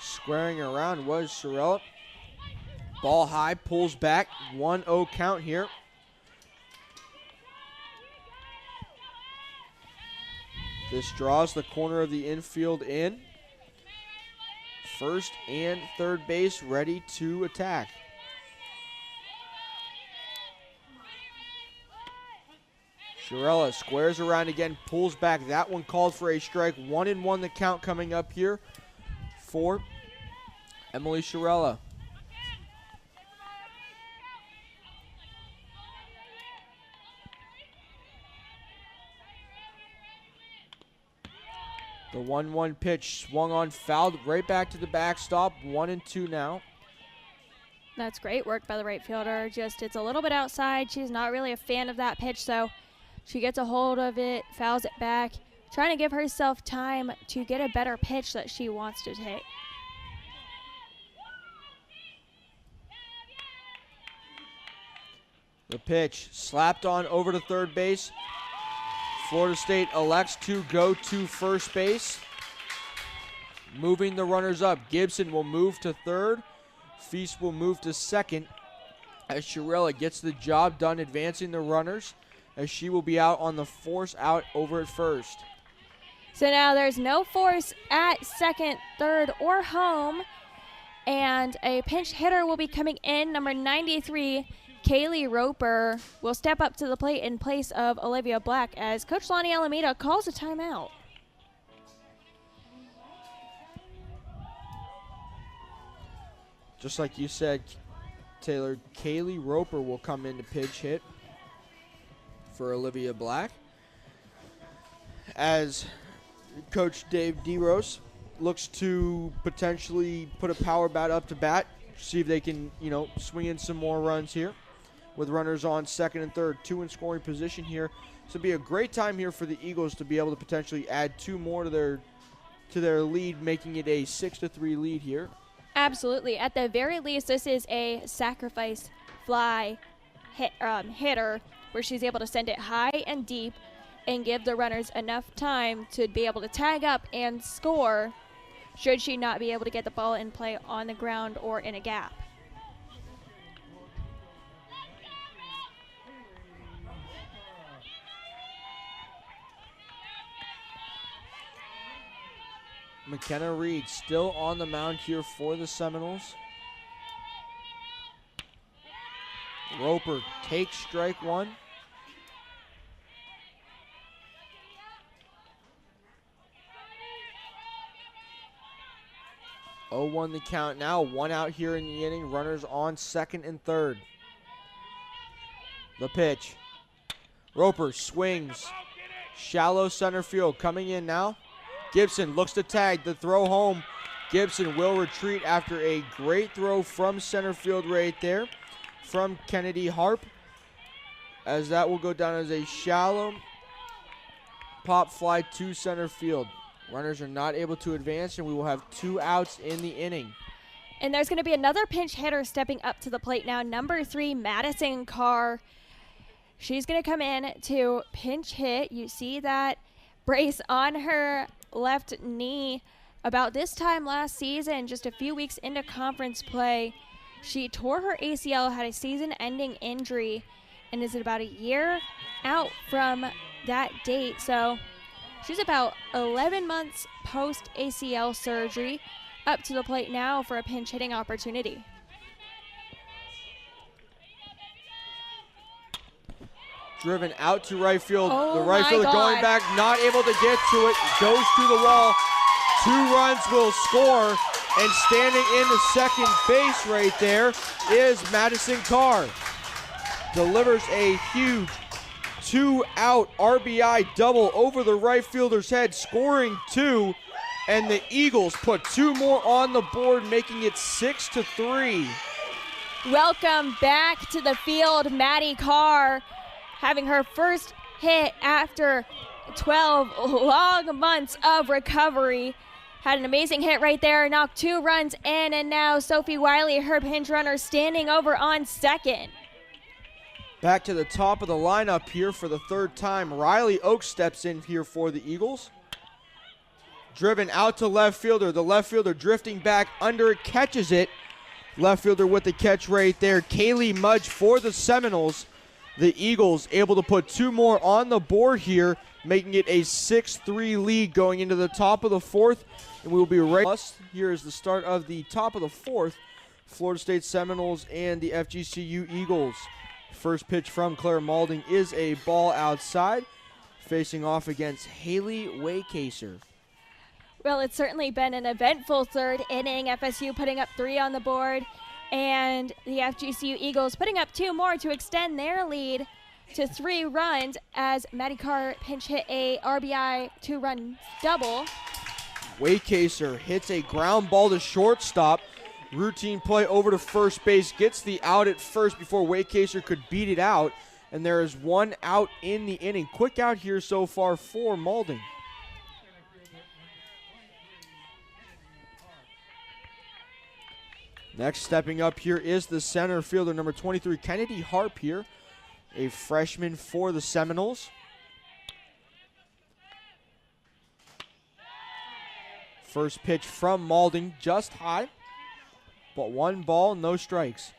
Squaring around was Sharela. Ball high, pulls back, 1-0 count here. This draws the corner of the infield in. First and third base ready to attack. Sharela squares around again, pulls back. That one called for a strike. 1-1 the count coming up here for Emily Sharela. The 1-1 pitch swung on, fouled right back to the backstop. 1-2 now. That's great work by the right fielder. Just it's a little bit outside. She's not really a fan of that pitch, so she gets a hold of it, fouls it back, trying to give herself time to get a better pitch that she wants to take. The pitch slapped on over to third base. Florida State elects to go to first base. Moving the runners up. Gibson will move to third. Feast will move to second as Shirella gets the job done advancing the runners, as she will be out on the force out over at first. So now there's no force at second, third, or home. And a pinch hitter will be coming in. Number 93, Kaylee Roper, will step up to the plate in place of Olivia Black as Coach Lonnie Alameda calls a timeout. Just like you said, Taylor, Kaylee Roper will come in to pitch hit for Olivia Black, as Coach Dave DeRose looks to potentially put a power bat up to bat, see if they can, swing in some more runs here with runners on second and third, 2 in scoring position here. So it'll be a great time here for the Eagles to be able to potentially add 2 more to their lead, making it a 6-3 lead here. Absolutely. At the very least, this is a sacrifice fly hitter where she's able to send it high and deep and give the runners enough time to be able to tag up and score should she not be able to get the ball in play on the ground or in a gap. McKenna Reed still on the mound here for the Seminoles. Roper takes strike 1. Oh, 0-1 the count now. 1 out here in the inning. Runners on second and third. The pitch. Roper swings. Shallow center field. Coming in now. Gibson looks to tag. The throw home. Gibson will retreat after a great throw from center field right there from Kennedy Harp, as that will go down as a shallow pop fly to center field. Runners are not able to advance, and we will have 2 outs in the inning. And there's going to be another pinch hitter stepping up to the plate now. Number 3, Madison Carr. She's going to come in to pinch hit. You see that brace on her left knee. About this time last season, just a few weeks into conference play, she tore her ACL, had a season-ending injury, and is about a year out from that date. So she's about 11 months post-ACL surgery, up to the plate now for a pinch hitting opportunity. Driven out to right field. Oh, the right fielder God. going back, not able to get to it. Goes to the wall. 2 runs will score. And standing in the second base right there is Madison Carr. Delivers a huge 2-out RBI double over the right fielder's head, scoring 2. And the Eagles put 2 more on the board, making it 6-3. Welcome back to the field, Maddie Carr, having her first hit after 12 long months of recovery. Had an amazing hit right there, knocked 2 runs in, and now Sophie Wiley, her pinch runner, standing over on second. Back to the top of the lineup here for the 3rd time. Riley Oaks steps in here for the Eagles. Driven out to left fielder. The left fielder drifting back under it, catches it. Left fielder with the catch right there. Kaylee Mudge for the Seminoles. The Eagles able to put 2 more on the board here, making it a 6-3 lead going into the top of the 4th. And we will be right. Here is the start of the top of the 4th. Florida State Seminoles and the FGCU Eagles. First pitch from Claire Maulding is a ball outside, facing off against Haley Waycaser. Well, it's certainly been an eventful 3rd inning. FSU putting up 3 on the board, and the FGCU Eagles putting up 2 more to extend their lead to 3 runs as Maddie Carr pinch hit a RBI 2-run double. Waycaser hits a ground ball to shortstop, Routine play over to first base. Gets the out at first before Waycaser could beat it out. And there is one out in the inning. Quick out here so far for Mauldin. Next stepping up here is the center fielder, number 23, Kennedy Harp here, a freshman for the Seminoles. First pitch from Mauldin, just high, but 1 ball, no strikes.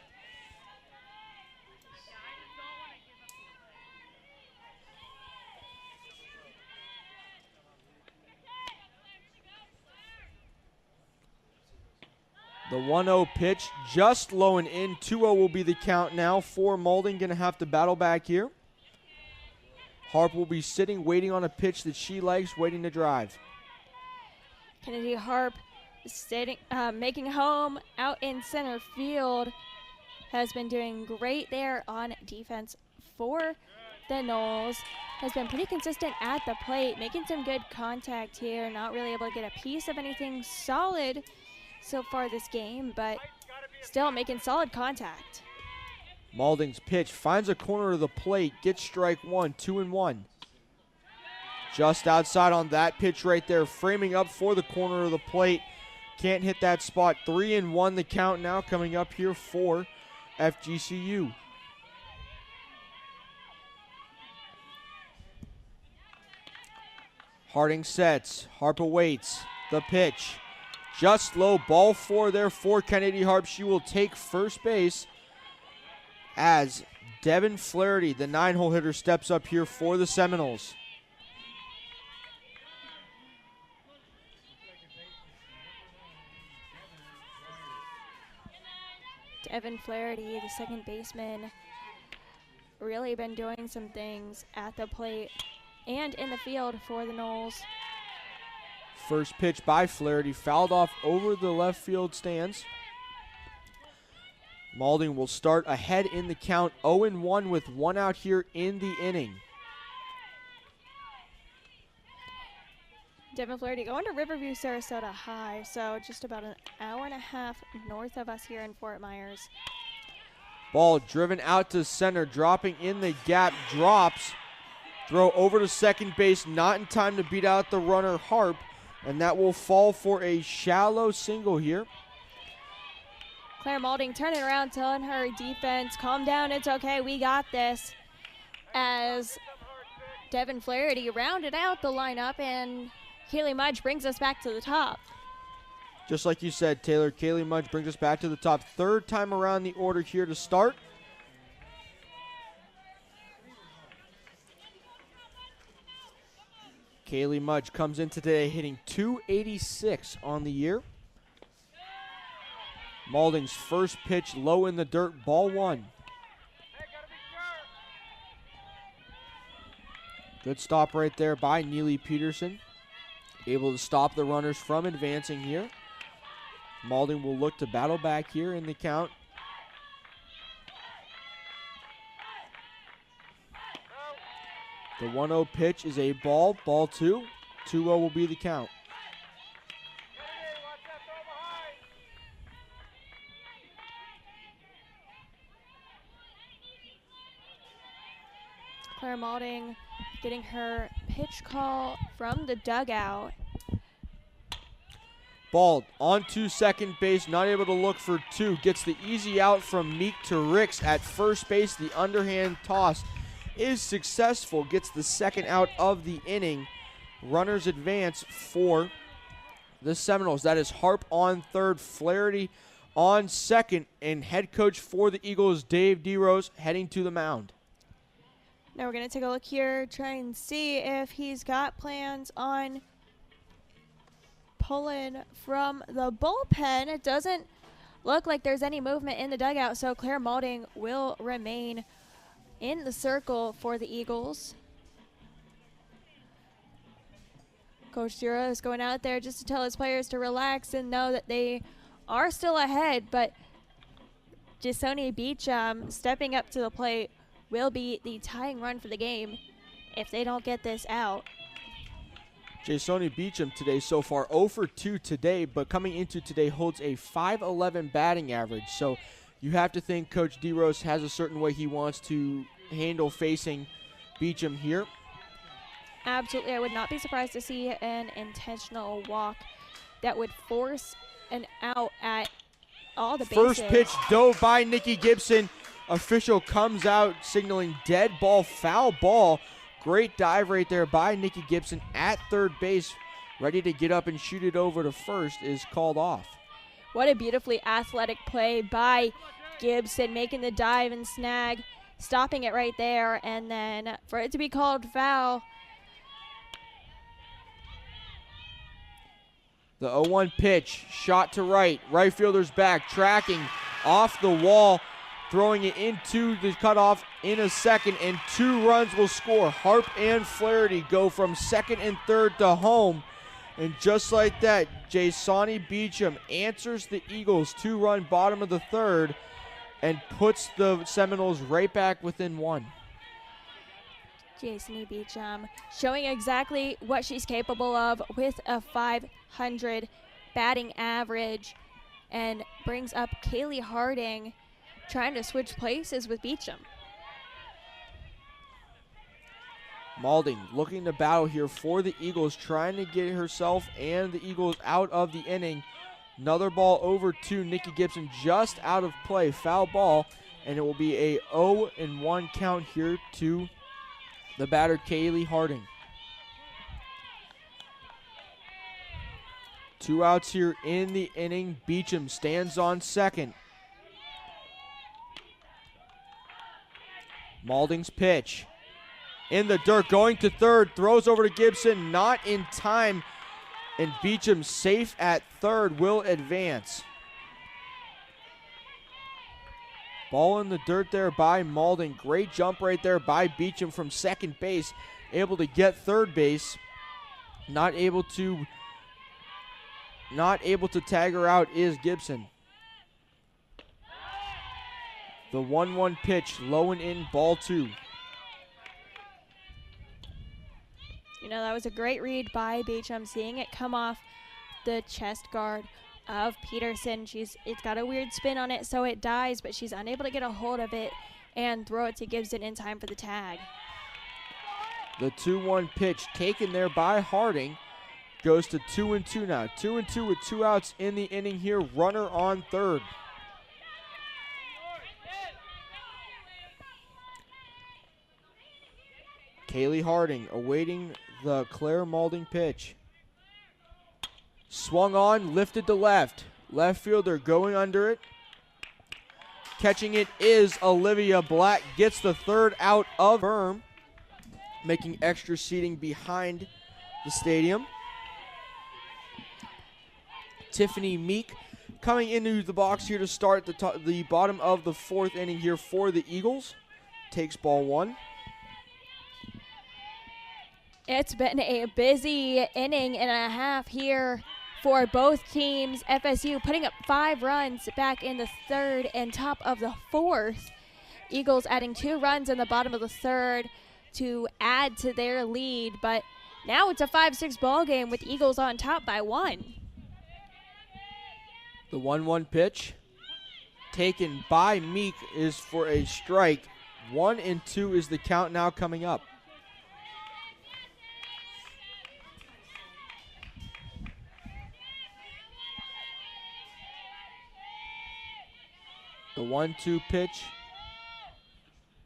The 1-0 pitch just low and in. 2-0 will be the count now for Mauldin. Going to have to battle back here. Harp will be sitting, waiting on a pitch that she likes, waiting to drive. Kennedy Harp sitting, making home out in center field. Has been doing great there on defense for the Noles. Has been pretty consistent at the plate, making some good contact here. Not really able to get a piece of anything solid so far this game, but still making solid contact. Mauldin's pitch finds a corner of the plate, gets strike 1, 2-1. Just outside on that pitch right there, framing up for the corner of the plate. Can't hit that spot. 3-1 the count now coming up here for FGCU. Harding sets. Harp awaits. The pitch. Just low. Ball 4 there for Kennedy Harp. She will take first base as Devin Flaherty, the 9-hole hitter, steps up here for the Seminoles. Devin Flaherty, the second baseman, really been doing some things at the plate and in the field for the Noles. First pitch by Flaherty, fouled off over the left field stands. Mauldin will start ahead in the count, 0-1 with 1 out here in the inning. Devin Flaherty going to Riverview, Sarasota High, so just about an hour and a half north of us here in Fort Myers. Ball driven out to center, dropping in the gap, drops. Throw over to second base, not in time to beat out the runner Harp, and that will fall for a shallow single here. Claire Mauldin turning around, telling her defense, calm down, it's okay, we got this. As Devin Flaherty rounded out the lineup, and Kaylee Mudge brings us back to the top. Just like you said, Taylor, Kaylee Mudge brings us back to the top. Third time around the order here to start. Kaylee Mudge comes in today hitting .286 on the year. Mauldin's first pitch low in the dirt, ball 1. Good stop right there by Neely Peterson. Able to stop the runners from advancing here. Mauldin will look to battle back here in the count. The 1-0 pitch is a ball, ball 2. 2-0 will be the count. Claire Mauldin getting her pitch call from the dugout. Ball onto second base, not able to look for 2. Gets the easy out from Meek to Ricks at first base. The underhand toss is successful. Gets the second out of the inning. Runners advance for the Seminoles. That is Harp on third, Flaherty on second, and head coach for the Eagles, Dave DeRose, heading to the mound. Now we're going to take a look here, try and see if he's got plans on pulling from the bullpen. It doesn't look like there's any movement in the dugout, so Claire Mauldin will remain in the circle for the Eagles. Coach Zero is going out there just to tell his players to relax and know that they are still ahead, but Jasoni Beecham stepping up to the plate will be the tying run for the game if they don't get this out. Jasoni Beecham today so far 0 for 2 today, but coming into today holds a .511 batting average. So you have to think Coach DeRose has a certain way he wants to handle facing Beecham here. Absolutely. I would not be surprised to see an intentional walk that would force an out at all the bases. First pitch dove by Nikki Gibson. Official comes out signaling dead ball, foul ball. Great dive right there by Nikki Gibson at third base. Ready to get up and shoot it over to first is called off. What a beautifully athletic play by Gibson, making the dive and snag, stopping it right there, and then for it to be called foul. The 0-1 pitch, shot to right. Right fielder's back, tracking off the wall, throwing it into the cutoff in a second, and 2 runs will score. Harp and Flaherty go from second and third to home. And just like that, Jasoni Beecham answers the Eagles' 2-run bottom of the third and puts the Seminoles right back within 1. Jasoni Beecham showing exactly what she's capable of with a .500 batting average, and brings up Kaylee Harding, trying to switch places with Beecham. Maulding looking to battle here for the Eagles, trying to get herself and the Eagles out of the inning. Another ball over to Nikki Gibson, just out of play, foul ball, and it will be a 0-1 count here to the batter, Kaylee Harding. 2 outs here in the inning. Beecham stands on second. Maulding's pitch. In the dirt, going to third, throws over to Gibson, not in time, and Beecham safe at third, will advance. Ball in the dirt there by Maulding. Great jump right there by Beecham from second base, able to get third base. Not able to tag her out is Gibson. The 1-1 pitch, low and in, ball 2. You know, that was a great read by Beecham, seeing it come off the chest guard of Peterson. It's got a weird spin on it, so it dies, but she's unable to get a hold of it and throw it to Gibson in time for the tag. The 2-1 pitch taken there by Harding goes to 2-2 now. 2-2 with 2 outs in the inning here. Runner on third. Kaylee Harding awaiting the Claire Maulding pitch. Swung on, lifted to left. Left fielder going under it. Catching it is Olivia Black. Gets the third out of Berm, making extra seating behind the stadium. Tiffany Meek coming into the box here to start the bottom of the 4th inning here for the Eagles. Takes ball 1. It's been a busy inning and a half here for both teams. FSU putting up 5 runs back in the 3rd and top of the 4th. Eagles adding 2 runs in the bottom of the 3rd to add to their lead, but now it's a 5-6 ball game with Eagles on top by 1. The 1-1 pitch taken by Meek is for a strike. 1-2 is the count now coming up. The 1-2 pitch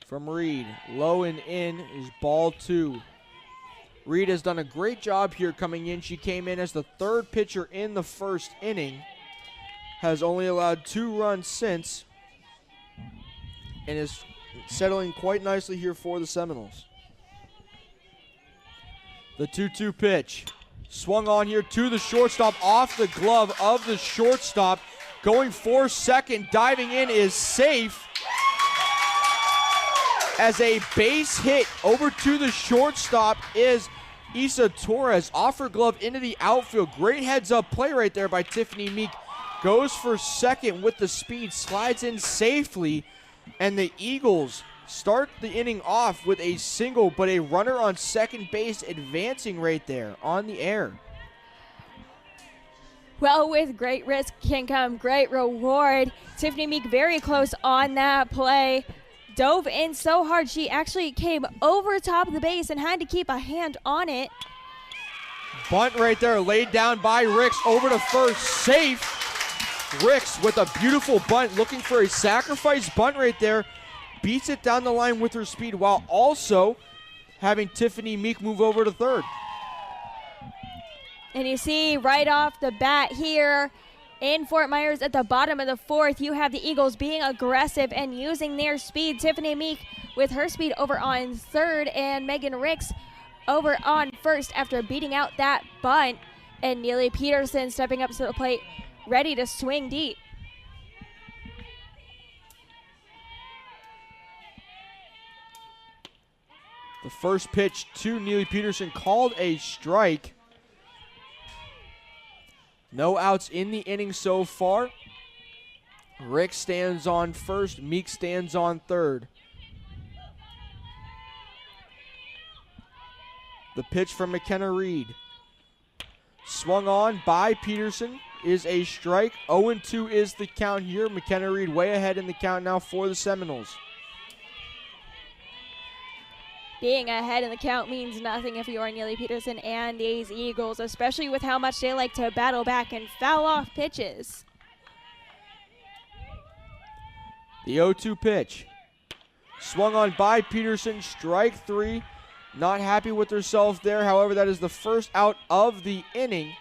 from Reed. Low and in is ball 2. Reed has done a great job here coming in. She came in as the 3rd pitcher in the 1st inning. Has only allowed 2 runs since. And is settling quite nicely here for the Seminoles. The 2-2 pitch. Swung on here to the shortstop, off the glove of the shortstop. Going for second, diving in is safe. As a base hit over to the shortstop is Issa Torres. Off her glove into the outfield. Great heads-up play right there by Tiffany Meek. Goes for second with the speed, slides in safely, and the Eagles start the inning off with a single, but a runner on second base advancing right there on the air. Well, with great risk can come great reward. Tiffany Meek very close on that play. Dove in so hard she actually came over top of the base and had to keep a hand on it. Bunt right there laid down by Ricks over to first, safe. Ricks with a beautiful bunt, looking for a sacrifice bunt right there. Beats it down the line with her speed while also having Tiffany Meek move over to third. And you see right off the bat here in Fort Myers at the bottom of the fourth, you have the Eagles being aggressive and using their speed. Tiffany Meek with her speed over on third, and Megan Ricks over on first after beating out that bunt. And Neely Peterson stepping up to the plate, ready to swing deep. The first pitch to Neely Peterson called a strike. No outs in the inning so far. Rick stands on first. Meek stands on third. The pitch from McKenna Reed. Swung on by Peterson is a strike. 0-2 is the count here. McKenna Reed way ahead in the count now for the Seminoles. Being ahead in the count means nothing if you are Neely Peterson and these Eagles, especially with how much they like to battle back and foul off pitches. The 0-2 pitch. Swung on by Peterson, strike three. Not happy with herself there. However, that is the first out of the inning.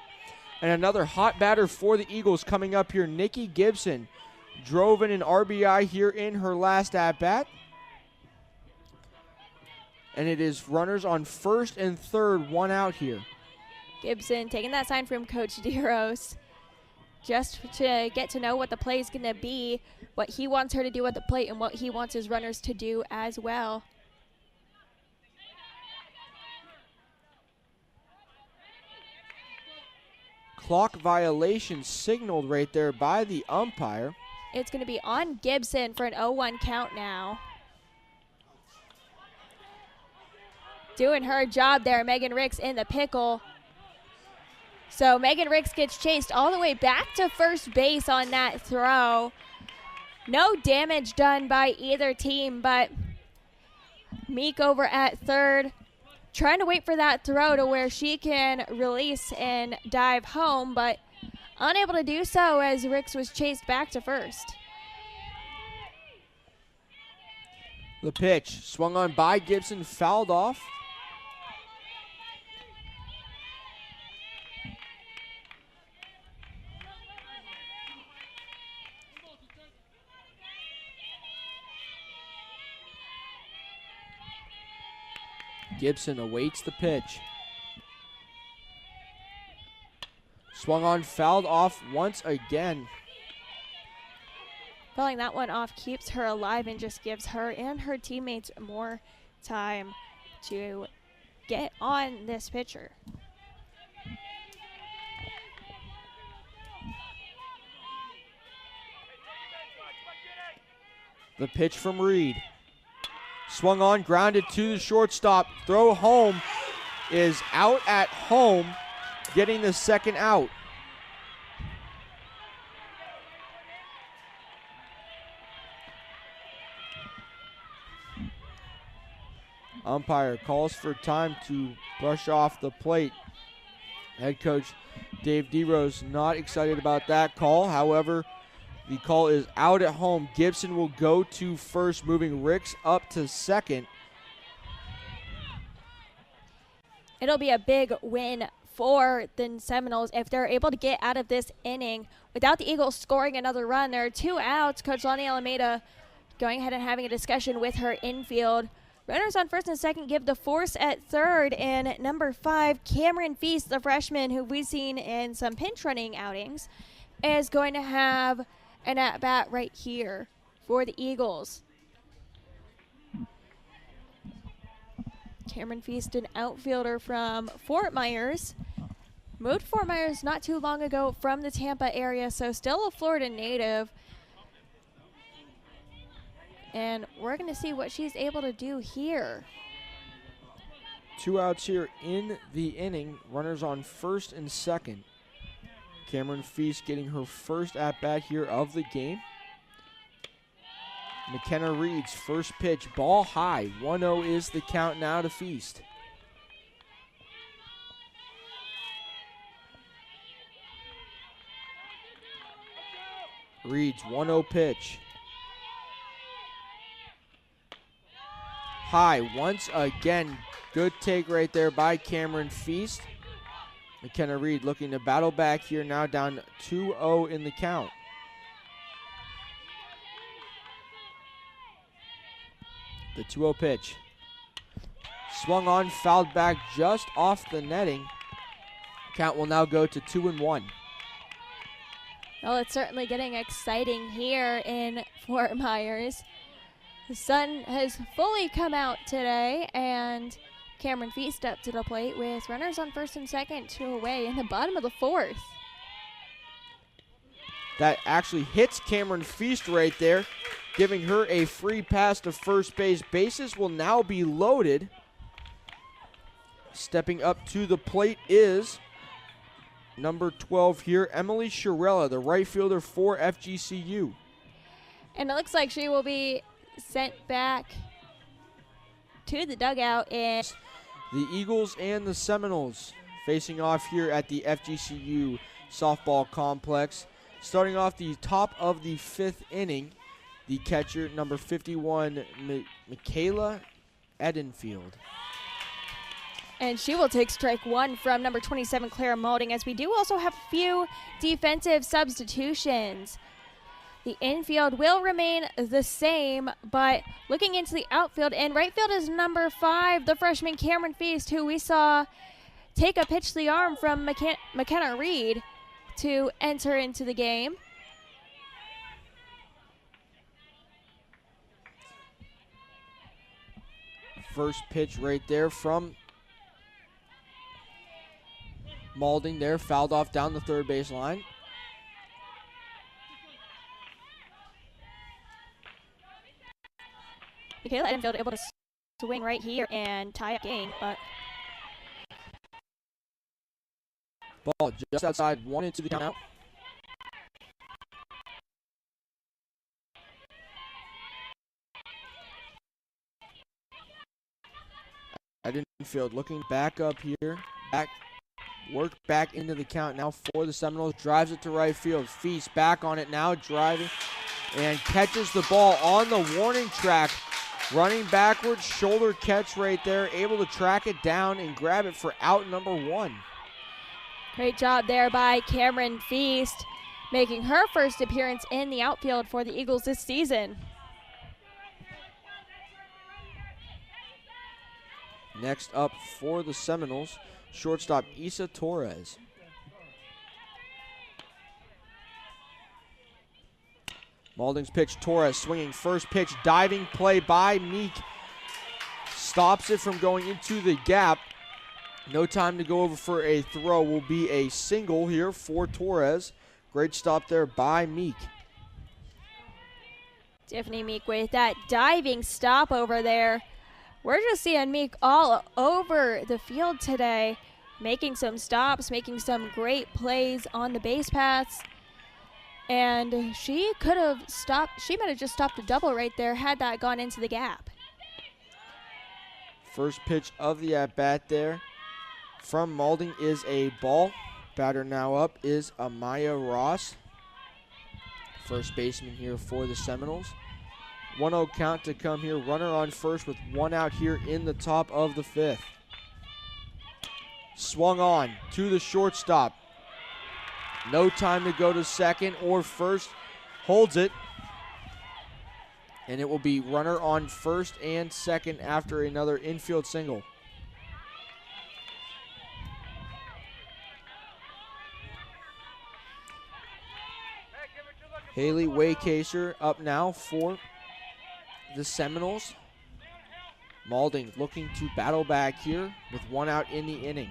And another hot batter for the Eagles coming up here. Nikki Gibson drove in an RBI here in her last at-bat. And it is runners on first and third, one out here. Gibson taking that sign from Coach DeRose just to get to know what the play is going to be, what he wants her to do at the plate, and what he wants his runners to do as well. Clock violation signaled right there by the umpire. It's going to be on Gibson for an 0-1 count now. Doing her job there, Megan Ricks in the pickle. So Megan Ricks gets chased all the way back to first base on that throw. No damage done by either team, but Meek over at third, trying to wait for that throw to where she can release and dive home, but unable to do so as Ricks was chased back to first. The pitch swung on by Gibson, fouled off. Gibson awaits the pitch. Swung on, fouled off once again. Fouling that one off keeps her alive and just gives her and her teammates more time to get on this pitcher. The pitch from Reed. Swung on, grounded to the shortstop. Throw home is out at home, getting the second out. Umpire calls for time to brush off the plate. Head coach Dave DeRose not excited about that call. However, the call is out at home. Gibson will go to first, moving Ricks up to second. It'll be a big win for the Seminoles if they're able to get out of this inning without the Eagles scoring another run. There are 2 outs. Coach Lonnie Alameda going ahead and having a discussion with her infield. Runners on first and second give the force at third, and number 5, Cameron Feast, the freshman who we've seen in some pinch running outings, is going to have an at-bat right here for the Eagles. Cameron Feast, an outfielder from Fort Myers. Moved to Fort Myers not too long ago from the Tampa area, so still a Florida native. And we're going to see what she's able to do here. 2 outs here in the inning. Runners on first and second. Cameron Feast getting her first at-bat here of the game. McKenna Reed's first pitch, ball high. 1-0 is the count now to Feast. Reed's 1-0 pitch. High once again. Good take right there by Cameron Feast. McKenna Reed looking to battle back here, now down 2-0 in the count. The 2-0 pitch. Swung on, fouled back just off the netting. Count will now go to 2-1. Well, it's certainly getting exciting here in Fort Myers. The sun has fully come out today, and Cameron Feast up to the plate with runners on first and second, 2 away in the bottom of the fourth. That actually hits Cameron Feast right there, giving her a free pass to first base. Bases will now be loaded. Stepping up to the plate is number 12 here, Emily Shirella, the right fielder for FGCU. And it looks like she will be sent back to the dugout. And the Eagles and the Seminoles facing off here at the FGCU softball complex. Starting off the top of the 5th inning, the catcher, number 51, Michaela Edenfield. And she will take strike one from number 27, Clara Maulding, as we do also have a few defensive substitutions. The infield will remain the same, but looking into the outfield, and right field is number 5, the freshman Cameron Feast, who we saw take a pitch to the arm from McKenna Reed to enter into the game. First pitch right there from Maulding there, fouled off down the third base line. Michaela Edenfield able to swing right here and tie up game, but ball just outside, 1 into the count out. Edenfield looking back up here, work back into the count now for the Seminoles, drives it to right field. Feast back on it now, driving, and catches the ball on the warning track. Running backwards, shoulder catch right there, able to track it down and grab it for out number 1. Great job there by Cameron Feast, making her first appearance in the outfield for the Eagles this season. Next up for the Seminoles, shortstop Isa Torres. Maulding's pitch, Torres swinging first pitch, diving play by Meek. Stops it from going into the gap. No time to go over for a throw. Will be a single here for Torres. Great stop there by Meek. Tiffany Meek with that diving stop over there. We're just seeing Meek all over the field today, making some stops, making some great plays on the base paths. And she could have stopped, she might have just stopped a double right there had that gone into the gap. First pitch of the at-bat there from Maulding is a ball. Batter now up is Amaya Ross, first baseman here for the Seminoles. 1-0 count to come here. Runner on first with 1 out here in the top of the 5th. Swung on to the shortstop. No time to go to second or first. Holds it. And it will be runner on first and second after another infield single. Haley Waycaser up now for the Seminoles. Maulding looking to battle back here with 1 out in the inning.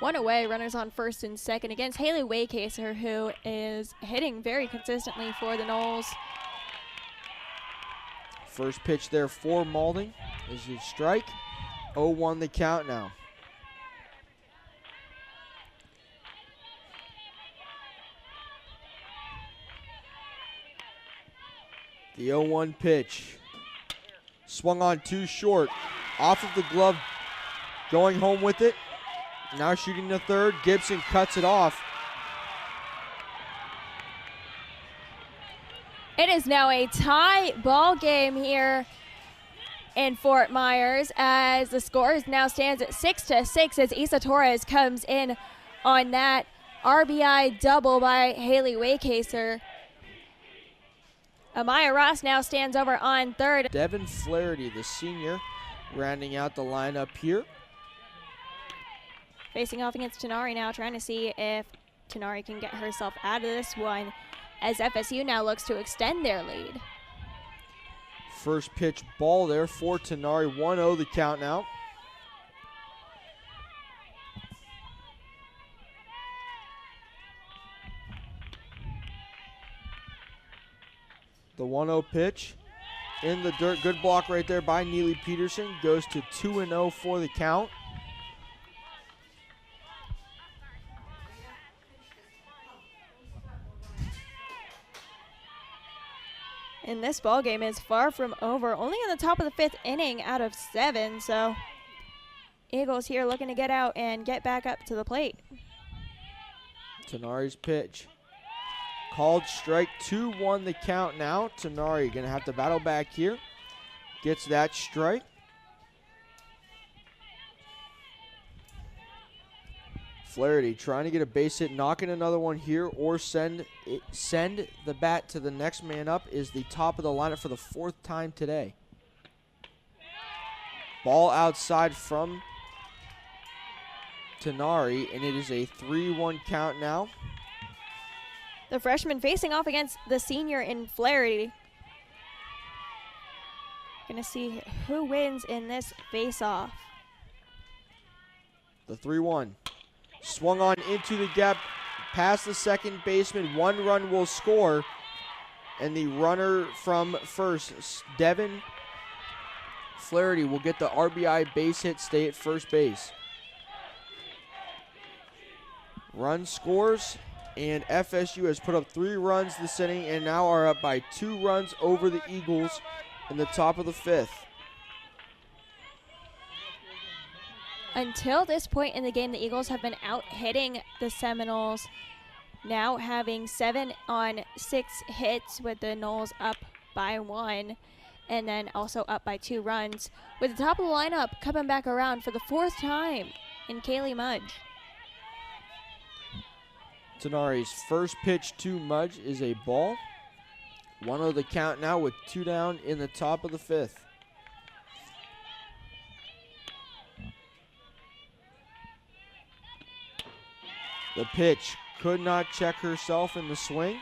1 away, runners on first and second against Haley Waycaser, who is hitting very consistently for the Noles. First pitch there for Maulding is a strike. 0-1 the count now. The 0-1 pitch. Swung on too short. Off of the glove. Going home with it. Now shooting the third. Gibson cuts it off. It is now a tie ball game here in Fort Myers as the score now stands at 6-6 as Isa Torres comes in on that RBI double by Haley Waycaser. Amaya Ross now stands over on third. Devin Flaherty, the senior, rounding out the lineup here. Facing off against Tenari now, trying to see if Tenari can get herself out of this one as FSU now looks to extend their lead. First pitch ball there for Tenari. 1-0 the count now. The 1-0 pitch in the dirt. Good block right there by Neely Peterson. Goes to 2-0 for the count. And this ball game is far from over. Only in the top of the 5th inning out of 7. So Eagles here looking to get out and get back up to the plate. Tenari's pitch. Called strike. 2-1 the count now. Tenari going to have to battle back here. Gets that strike. Flaherty trying to get a base hit, knocking another one here, or send the bat to the next man up is the top of the lineup for the 4th time today. Ball outside from Tenari, and it is a 3-1 count now. The freshman facing off against the senior in Flaherty. Gonna see who wins in this face-off. The 3-1. Swung on into the gap, past the second baseman. 1 run will score. And the runner from first, Devin Flaherty, will get the RBI base hit, stay at first base. Run scores, and FSU has put up 3 runs this inning and now are up by 2 runs over the Eagles in the top of the 5th. Until this point in the game, the Eagles have been out hitting the Seminoles, now having 7 on 6 hits with the Noles up by 1 and then also up by 2 runs. With the top of the lineup coming back around for the 4th time in Kaylee Mudge. Tenari's first pitch to Mudge is a ball. 1-0 the count now with 2 down in the top of the 5th. The pitch could not check herself in the swing.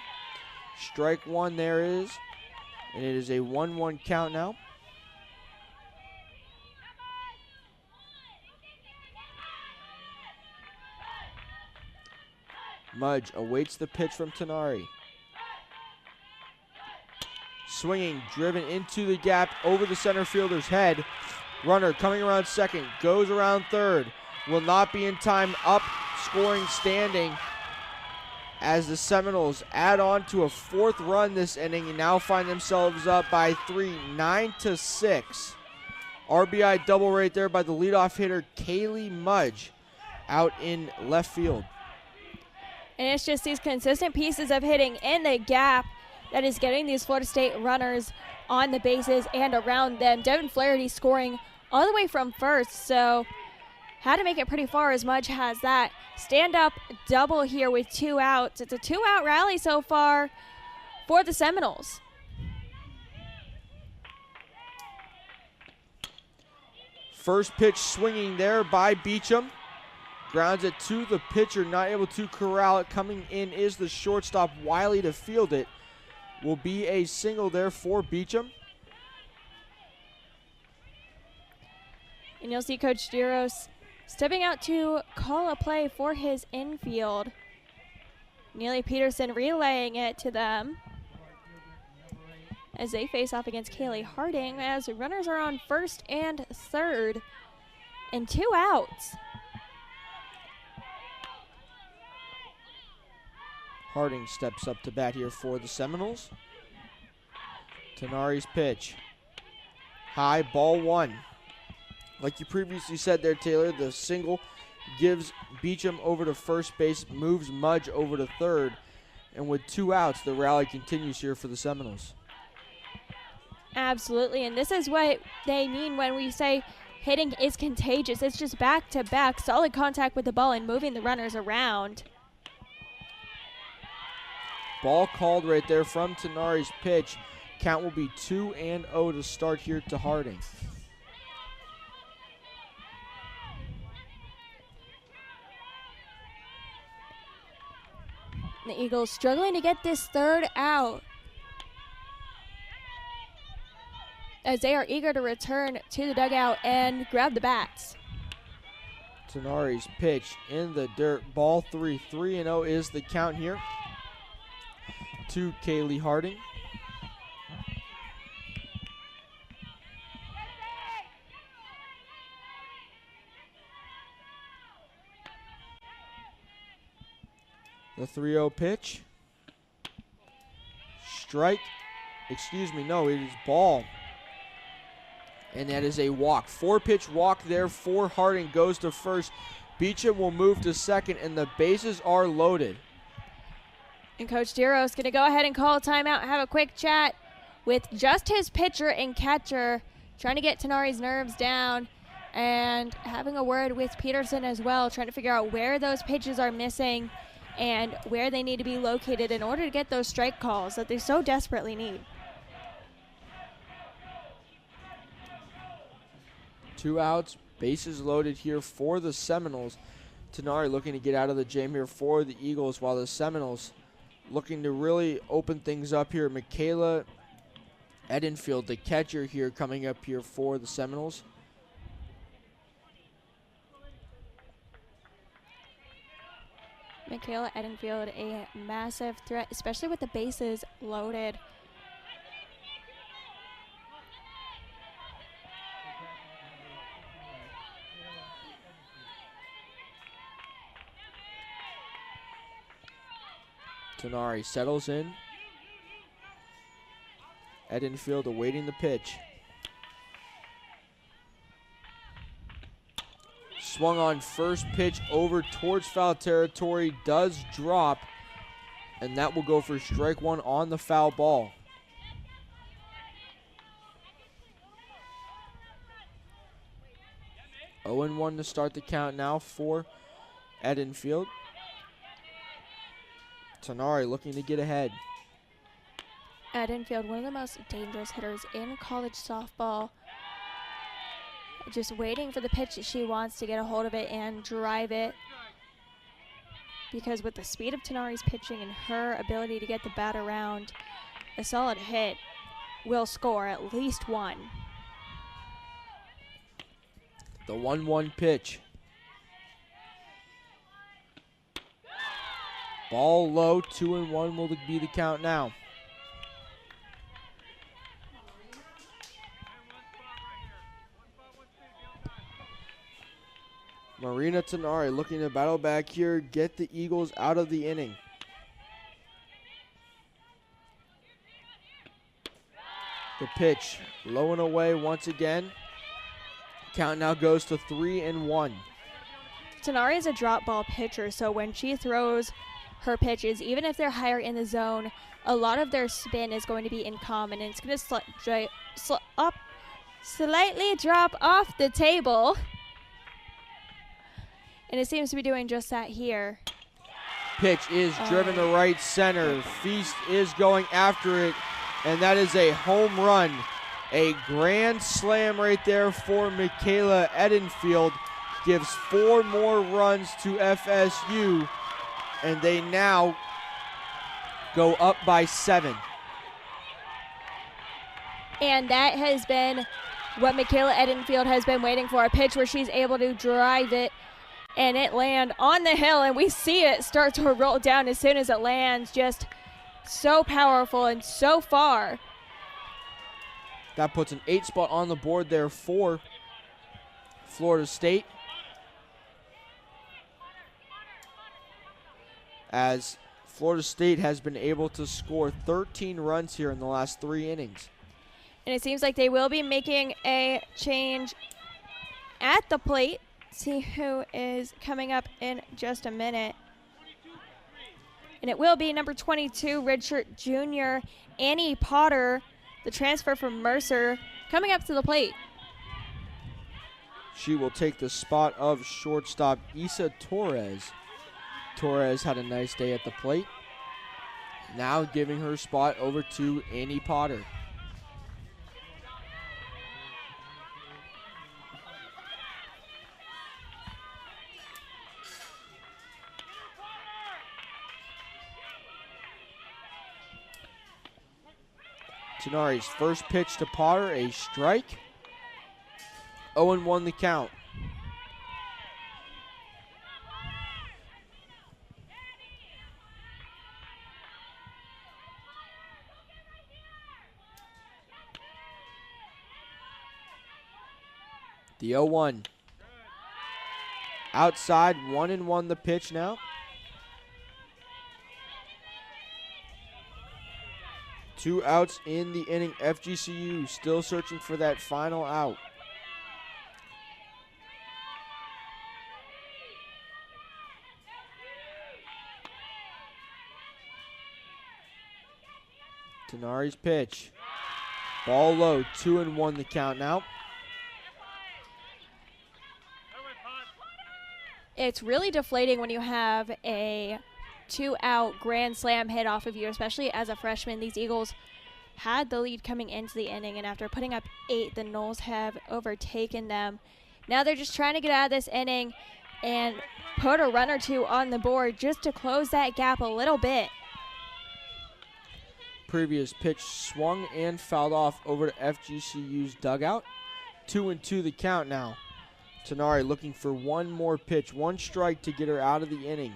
Strike 1 there is, and it is a 1-1 count now. Mudge awaits the pitch from Tenari. Swinging, driven into the gap, over the center fielder's head. Runner coming around second, goes around third. Will not be in time, up, scoring, standing. As the Seminoles add on to a 4th run this inning and now find themselves up by 3, 9-6. RBI double right there by the leadoff hitter, Kaylee Mudge, out in left field. And it's just these consistent pieces of hitting in the gap that is getting these Florida State runners on the bases and around them. Devin Flaherty scoring all the way from first, so had to make it pretty far as Mudge has that stand-up double here with 2 outs. It's a 2-out rally so far for the Seminoles. First pitch swinging there by Beecham. Grounds it to the pitcher, not able to corral it. Coming in is the shortstop, Wiley, to field it. Will be a single there for Beecham. And you'll see Coach Giros stepping out to call a play for his infield. Neely Peterson relaying it to them. as they face off against Kaylee Harding, as runners are on first and third and 2 outs. Harding steps up to bat here for the Seminoles. Tenari's pitch. High, ball 1. Like you previously said there, Taylor, the single gives Beecham over to first base, moves Mudge over to third, and with 2 outs, the rally continues here for the Seminoles. Absolutely, and this is what they mean when we say hitting is contagious. It's just back-to-back, solid contact with the ball and moving the runners around. Ball called right there from Tenari's pitch. Count will be 2-0 to start here to Harding. The Eagles struggling to get this third out, as they are eager to return to the dugout and grab the bats. Tenari's pitch in the dirt, ball 3. 3-0 is the count here to Kaylee Harding. The 3-0 pitch. Strike. Excuse me, no, it is ball. And that is a walk. 4-pitch walk there for Harding, goes to first. Beecham will move to second, and the bases are loaded. And Coach Diros going to go ahead and call a timeout, have a quick chat with just his pitcher and catcher, trying to get Tenari's nerves down, and having a word with Peterson as well, trying to figure out where those pitches are missing and where they need to be located in order to get those strike calls that they so desperately need. 2 outs, bases loaded here for the Seminoles. Tenari looking to get out of the jam here for the Eagles, while the Seminoles looking to really open things up here. Michaela Edenfield, the catcher here, coming up here for the Seminoles. Michaela Edenfield, a massive threat, especially with the bases loaded. Tenari settles in. Edenfield awaiting the pitch. Swung on first pitch over towards foul territory, does drop, and that will go for strike 1 on the foul ball. (0-1) to start the count now for Edenfield. Tenari looking to get ahead. Edenfield, one of the most dangerous hitters in college softball. Just waiting for the pitch that she wants to get a hold of it and drive it. Because with the speed of Tenari's pitching and her ability to get the bat around, a solid hit will score at least 1. The 1-1 pitch. Ball low, 2-1 will be the count now. Marina Tenari looking to battle back here, get the Eagles out of the inning. The pitch, low and away once again. Count now goes to 3-1. Tenari is a drop ball pitcher, so when she throws her pitches, even if they're higher in the zone, a lot of their spin is going to be in common, and it's going to slightly drop off the table. And it seems to be doing just that here. Pitch is driven to right center. Feast is going after it, and that is a home run. A grand slam right there for Michaela Edenfield. Gives 4 more runs to FSU, and they now go up by 7. And that has been what Michaela Edenfield has been waiting for, a pitch where she's able to drive it and it land on the hill, and we see it start to roll down as soon as it lands. Just so powerful and so far. That puts an 8 spot on the board there for Florida State, as Florida State has been able to score 13 runs here in the last 3 innings. And it seems like they will be making a change at the plate. See who is coming up in just a minute. And it will be number 22, redshirt junior, Annie Potter, the transfer from Mercer, coming up to the plate. She will take the spot of shortstop Isa Torres. Torres had a nice day at the plate. Now giving her spot over to Annie Potter. Tenari's first pitch to Potter, a strike. 0-1 the count. The 0-1. Outside, 1-1 the pitch now. 2 outs in the inning. FGCU still searching for that final out. Tenari's pitch. Ball low, 2-1 the count now. It's really deflating when you have a 2-out grand slam hit off of you, especially as a freshman. These Eagles had the lead coming into the inning, and after putting up 8, the Noles have overtaken them. Now they're just trying to get out of this inning and put a run or 2 on the board just to close that gap a little bit. Previous pitch swung and fouled off over to FGCU's dugout. 2-2 the count now. Tenari looking for one more pitch, 1 strike to get her out of the inning.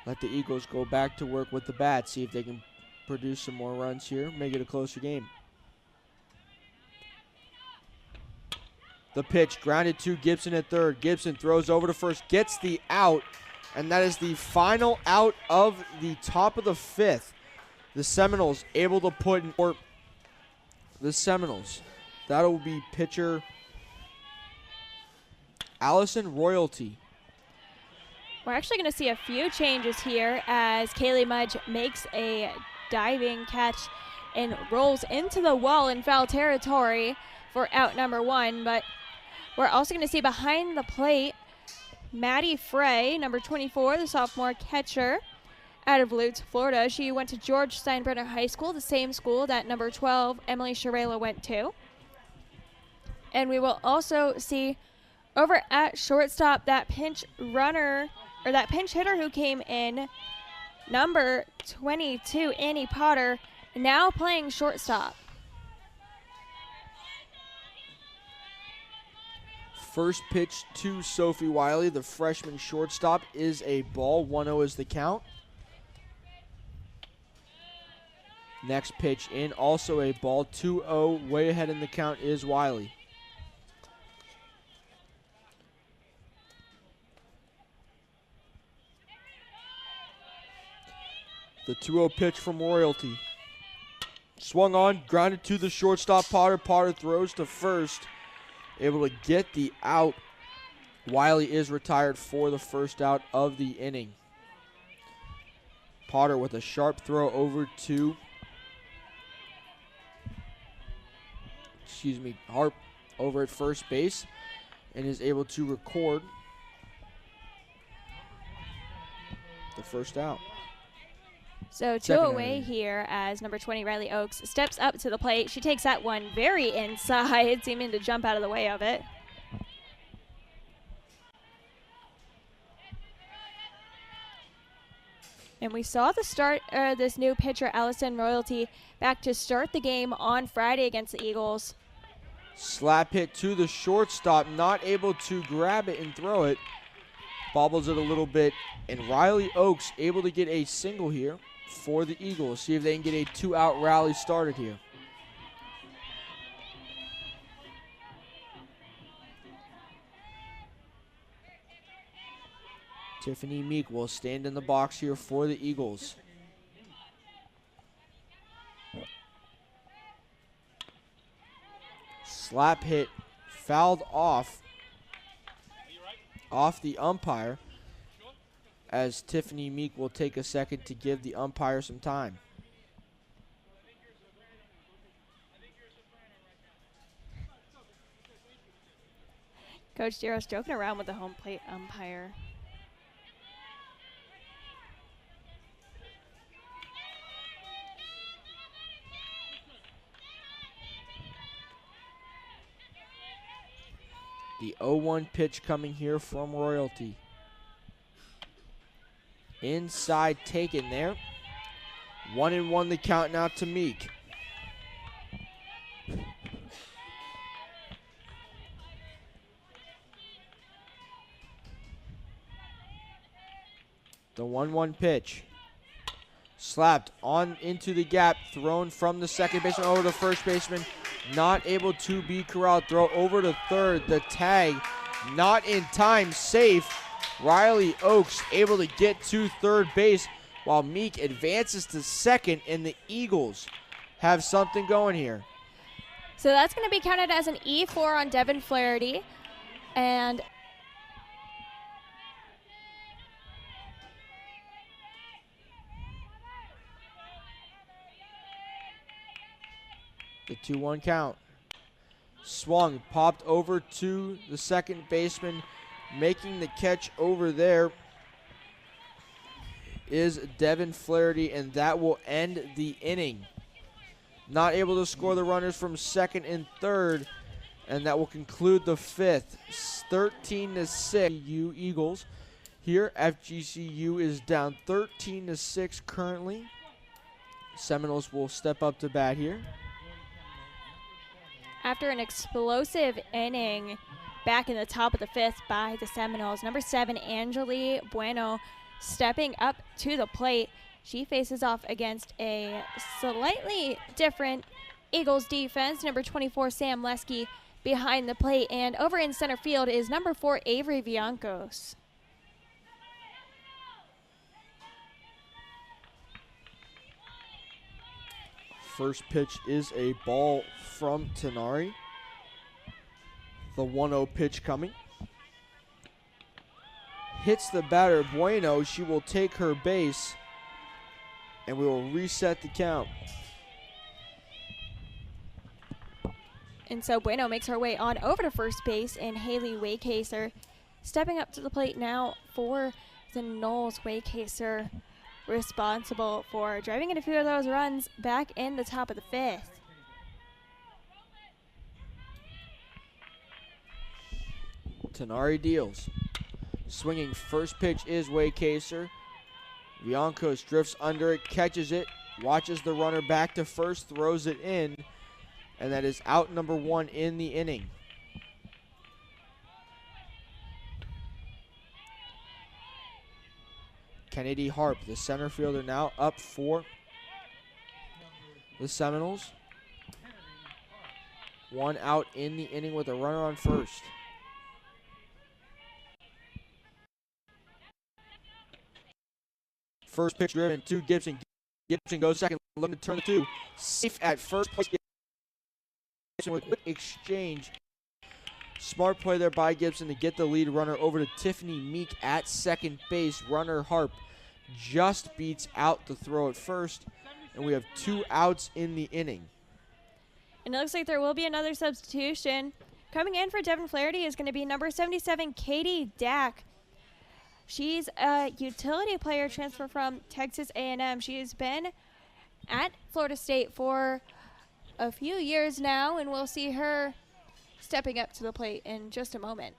Let the Eagles go back to work with the bat, see if they can produce some more runs here, make it a closer game. The pitch grounded to Gibson at third. Gibson throws over to first, gets the out, and that is the final out of the top of the 5th. The Seminoles able to put in the Seminoles. That'll be pitcher Allison Royalty. We're actually going to see a few changes here as Kaylee Mudge makes a diving catch and rolls into the wall in foul territory for out number 1. But we're also going to see behind the plate Maddie Frey, number 24, the sophomore catcher out of Lutz, Florida. She went to George Steinbrenner High School, the same school that number 12, Emily Sharela, went to. And we will also see over at shortstop that pinch runner, or that pinch hitter who came in, number 22, Annie Potter, now playing shortstop. First pitch to Sophie Wiley, the freshman shortstop, is a ball. 1-0 is the count. Next pitch in, also a ball. 2-0, way ahead in the count is Wiley. The 2-0 pitch from Royalty. Swung on, grounded to the shortstop, Potter. Potter throws to first, able to get the out. Wiley is retired for the first out of the inning. Potter with a sharp throw over to, Harp over at first base, and is able to record the first out. So 2 away here as number 20, Riley Oakes, steps up to the plate. She takes that one very inside, seeming to jump out of the way of it. And we saw the start this new pitcher, Allison Royalty, back to start the game on Friday against the Eagles. Slap hit to the shortstop, not able to grab it and throw it. Bobbles it a little bit, and Riley Oakes able to get a single here for the Eagles. See if they can get a 2-out rally started here. Tiffany Meek will stand in the box here for the Eagles. Slap hit, fouled off the umpire, as Tiffany Meek will take a second to give the umpire some time. Coach Darrow's joking around with the home plate umpire. The 0-1 pitch coming here from Royalty. Inside taken there. 1-1 the count now to Meek. The 1-1 pitch. Slapped on into the gap, thrown from the second baseman over to first baseman. Not able to be corralled. Throw over to third. The tag not in time. Safe. Riley Oakes able to get to third base while Meek advances to second, and the Eagles have something going here. So that's going to be counted as an E4 on Devin Flaherty. And the 2-1 count. Swung, popped over to the second baseman. Making the catch over there is Devin Flaherty, and that will end the inning. Not able to score the runners from second and third, and that will conclude the fifth. 13-6, you Eagles. Here, FGCU is down 13-6 currently. Seminoles will step up to bat here. after an explosive inning back in the top of the fifth by the Seminoles, number 7, Angeli Bueno, stepping up to the plate. She faces off against a slightly different Eagles defense. Number 24, Sam Lesky, behind the plate. And over in center field is number 4, Avery Villancos. First pitch is a ball from Tenari. The 1-0 pitch coming. Hits the batter Bueno. She will take her base, and we will reset the count. And so Bueno makes her way on over to first base, and Haley Waycaser stepping up to the plate now for the Knowles. Waycaser responsible for driving in a few of those runs back in the top of the fifth. Tenari deals. Swinging first pitch is Waycaser. Villancos drifts under it, catches it, watches the runner back to first, throws it in, and that is out number 1 in the inning. Kennedy Harp, the center fielder, now up for the Seminoles. 1 out in the inning with a runner on first. First pitch driven to Gibson. Gibson goes second, looking to turn the 2. Safe at first place. Gibson with a quick exchange. Smart play there by Gibson to get the lead runner over to Tiffany Meek at second base. Runner Harp just beats out the throw at first, and we have 2 outs in the inning. And it looks like there will be another substitution. Coming in for Devin Flaherty is going to be number 77, Katie Dack. She's a utility player transfer from Texas A&M. She has been at Florida State for a few years now, and we'll see her stepping up to the plate in just a moment.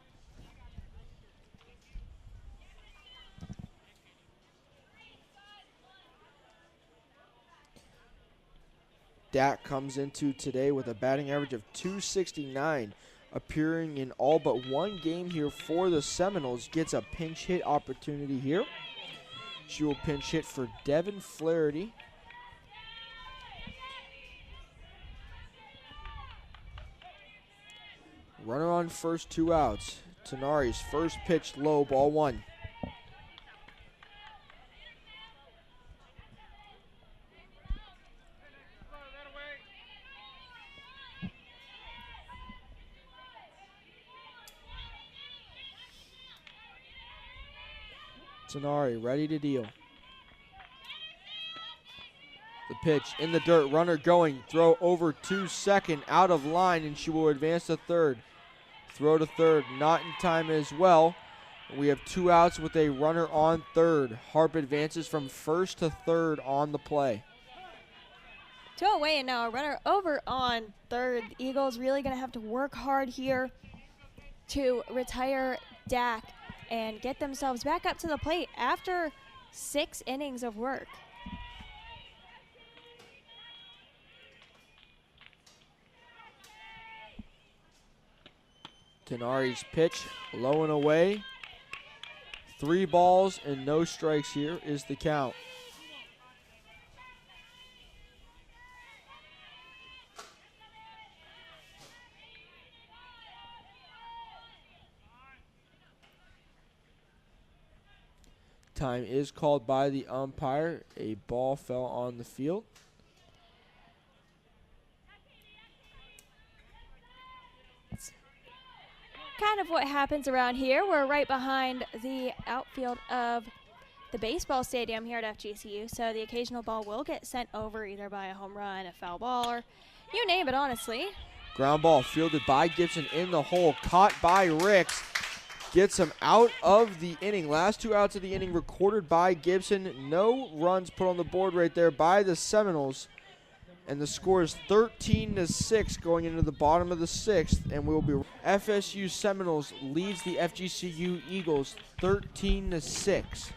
Dak comes into today with a batting average of .269, appearing in all but 1 game here for the Seminoles. Gets a pinch hit opportunity here. She will pinch hit for Devin Flaherty. Runner on first, 2 outs. Tenari's first pitch low, ball 1. Tenari ready to deal. The pitch in the dirt, runner going, throw over to second, out of line, and she will advance to third. Throw to third, not in time as well. We have 2 outs with a runner on third. Harp advances from first to third on the play. 2 away, and now a runner over on third. The Eagles really going to have to work hard here to retire Dak and get themselves back up to the plate after 6 innings of work. Tenari's pitch, low and away. 3 balls and no strikes here is the count. Time is called by the umpire. A ball fell on the field. Kind of what happens around here. We're right behind the outfield of the baseball stadium here at FGCU, so the occasional ball will get sent over either by a home run, a foul ball, or you name it, honestly. Ground ball fielded by Gibson in the hole, caught by Ricks. Gets him out of the inning. Last 2 outs of the inning recorded by Gibson. No runs put on the board right there by the Seminoles. And the score is 13-6 going into the bottom of the 6th. And we will be FSU Seminoles leads the FGCU Eagles 13-6.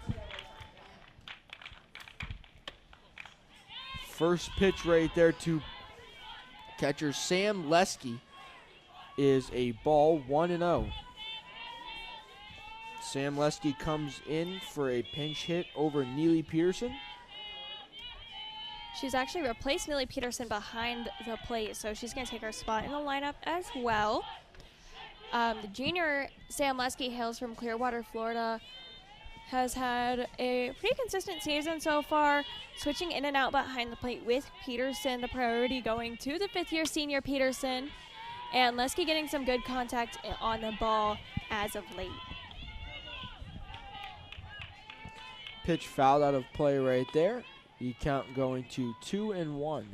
First pitch right there to catcher Sam Lesky is a ball, 1-0. Sam Lesky comes in for a pinch hit over Neely Peterson. She's actually replaced Millie Peterson behind the plate, so she's going to take her spot in the lineup as well. The junior Sam Lesky hails from Clearwater, Florida. Has had a pretty consistent season so far, switching in and out behind the plate with Peterson. The priority going to the 5th-year senior Peterson, and Lesky getting some good contact on the ball as of late. Pitch fouled out of play right there. The count going to 2-1.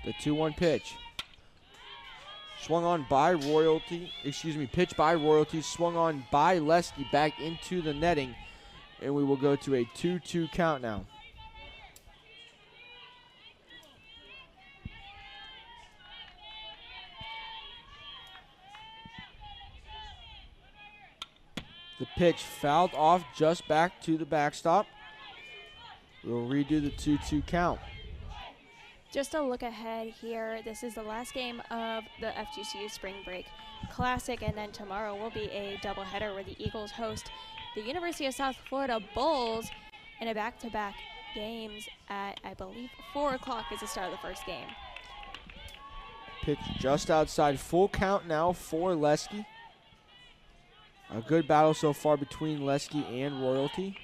The 2-1 pitch. Swung on by Royalty, pitch by Royalty, swung on by Lesky back into the netting. And we will go to a 2-2 count now. The pitch fouled off just back to the backstop. We'll redo the 2-2 count. Just a look ahead here. This is the last game of the FGCU Spring Break Classic, and then tomorrow will be a doubleheader where the Eagles host the University of South Florida Bulls in a back-to-back games at, I believe, 4 o'clock is the start of the first game. Pitch just outside, full count now for Lesky. A good battle so far between Lesky and Royalty.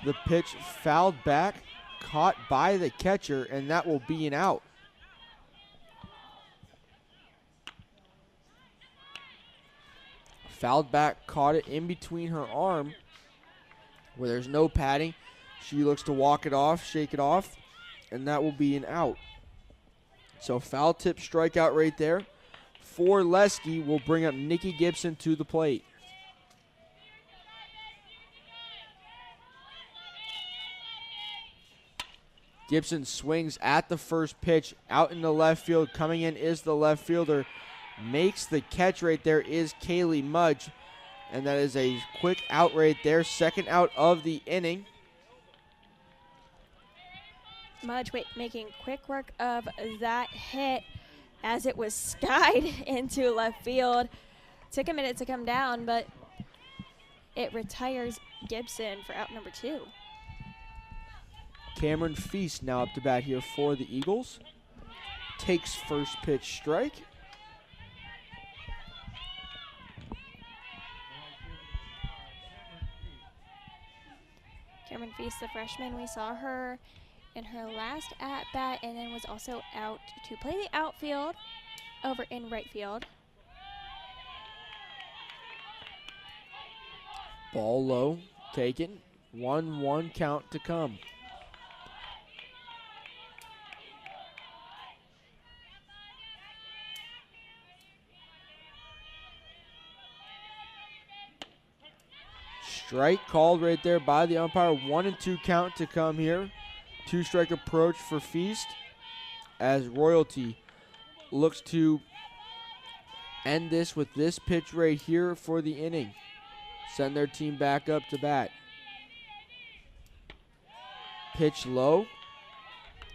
The pitch fouled back, caught by the catcher, and that will be an out. Fouled back, caught it in between her arm where there's no padding. She looks to walk it off, shake it off, and that will be an out. So foul tip strikeout right there for Lesky will bring up Nikki Gibson to the plate. Gibson swings at the first pitch out in the left field. Coming in is the left fielder. Makes the catch right there is Kaylee Mudge. And that is a quick out right there. Second out of the inning. Mudge making quick work of that hit as it was skied into left field. Took a minute to come down, but it retires Gibson for out number 2. Cameron Feast now up to bat here for the Eagles. Takes first pitch strike. Cameron Feast, the freshman, we saw her in her last at-bat and then was also out to play the outfield over in right field. Ball low, taken. 1-1 count to come. Strike called right there by the umpire. 1-2 count to come here. 2-strike approach for Feast as Royalty looks to end this with this pitch right here for the inning. Send their team back up to bat. Pitch low.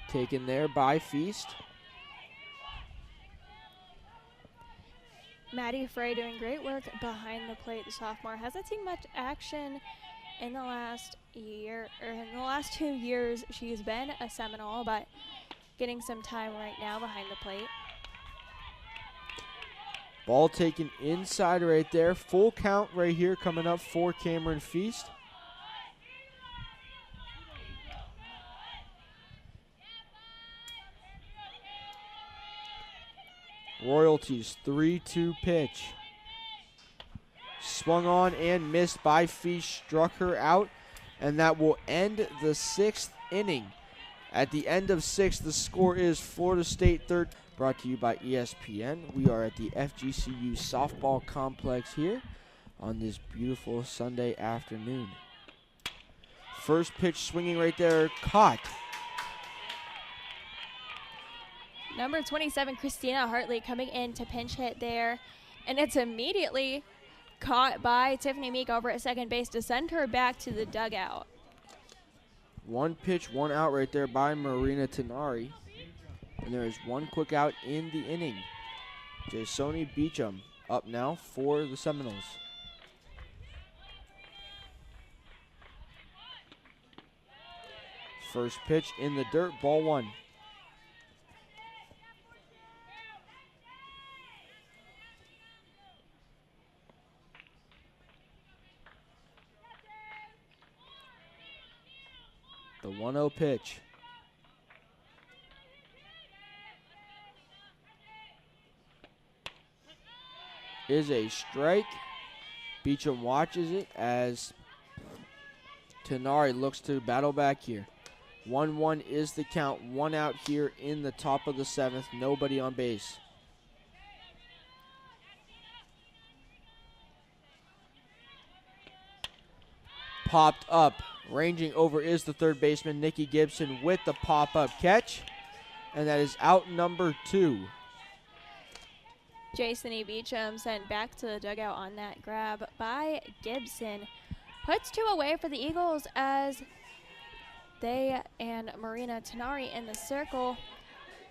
Taken there by Feast. Maddie Frey doing great work behind the plate. The sophomore hasn't seen much action in the last year, or in the last 2 years. She's been a Seminole, but getting some time right now behind the plate. Ball taken inside right there. Full count right here coming up for Cameron Feast. Royalty's 3-2 pitch. Swung on and missed by Feast. Struck her out, and that will end the 6th inning. At the end of 6, the score is Florida State 3rd. Brought to you by ESPN. We are at the FGCU softball complex here on this beautiful Sunday afternoon. First pitch swinging right there, caught. Number 27, Christina Hartley, coming in to pinch hit there. And it's immediately caught by Tiffany Meek over at second base to send her back to the dugout. One pitch, one out right there by Marina Tenari. And there is one quick out in the inning. Jasoni Beecham up now for the Seminoles. First pitch in the dirt, ball one. The 1-0 pitch. Is a strike. Beecham watches it as Tenari looks to battle back here. 1-1 is the count. One out here in the top of the 7th. Nobody on base. Popped up. Ranging over is the third baseman, Nikki Gibson, with the pop-up catch. And that is out number 2. Jason E. Beecham sent back to the dugout on that grab by Gibson. Puts 2 away for the Eagles as they and Marina Tenari in the circle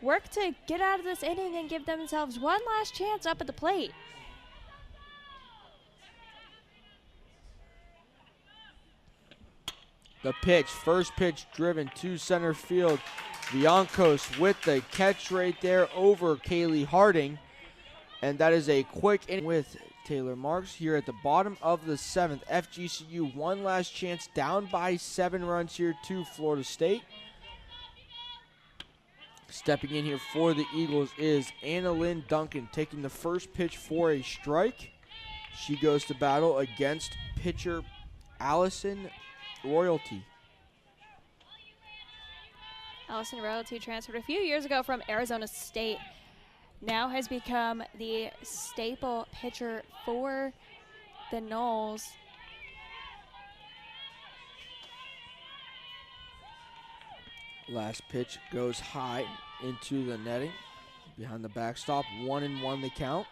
work to get out of this inning and give themselves one last chance up at the plate. The pitch, first pitch driven to center field. Viancos with the catch right there over Kaylee Harding. And that is a quick inning with Taylor Marks here at the bottom of the 7th. FGCU one last chance, down by 7 runs here to Florida State. Stepping in here for the Eagles is Anna Lynn Duncan, taking the first pitch for a strike. She goes to battle against pitcher Allison Royalty. Allison Royalty transferred a few years ago from Arizona State. Now has become the staple pitcher for the Noles. Last pitch goes high into the netting. Behind the backstop, 1-1 the count.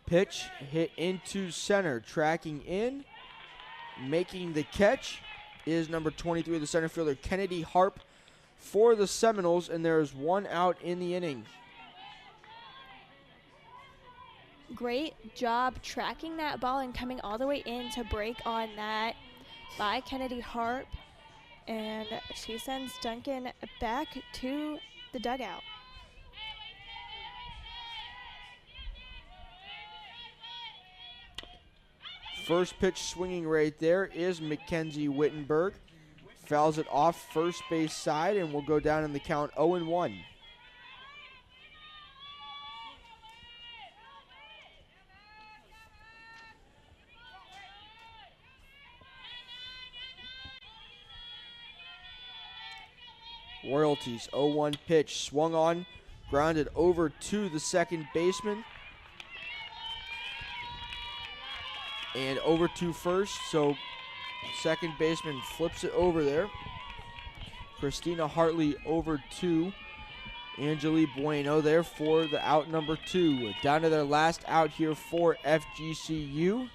Pitch hit into center, tracking in, making the catch is number 23, the center fielder, Kennedy Harp for the Seminoles, and there is one out in the inning. Great job tracking that ball and coming all the way in to break on that by Kennedy Harp, and she sends Duncan back to the dugout. First pitch swinging right there is Mackenzie Wittenberg. Fouls it off first base side and will go down in the count 0-1. Royalties, 0-1 pitch, swung on, grounded over to the second baseman. And over to first, so second baseman flips it over there. Christina Hartley over to Angeli Bueno there for the out number 2. Down to their last out here for FGCU.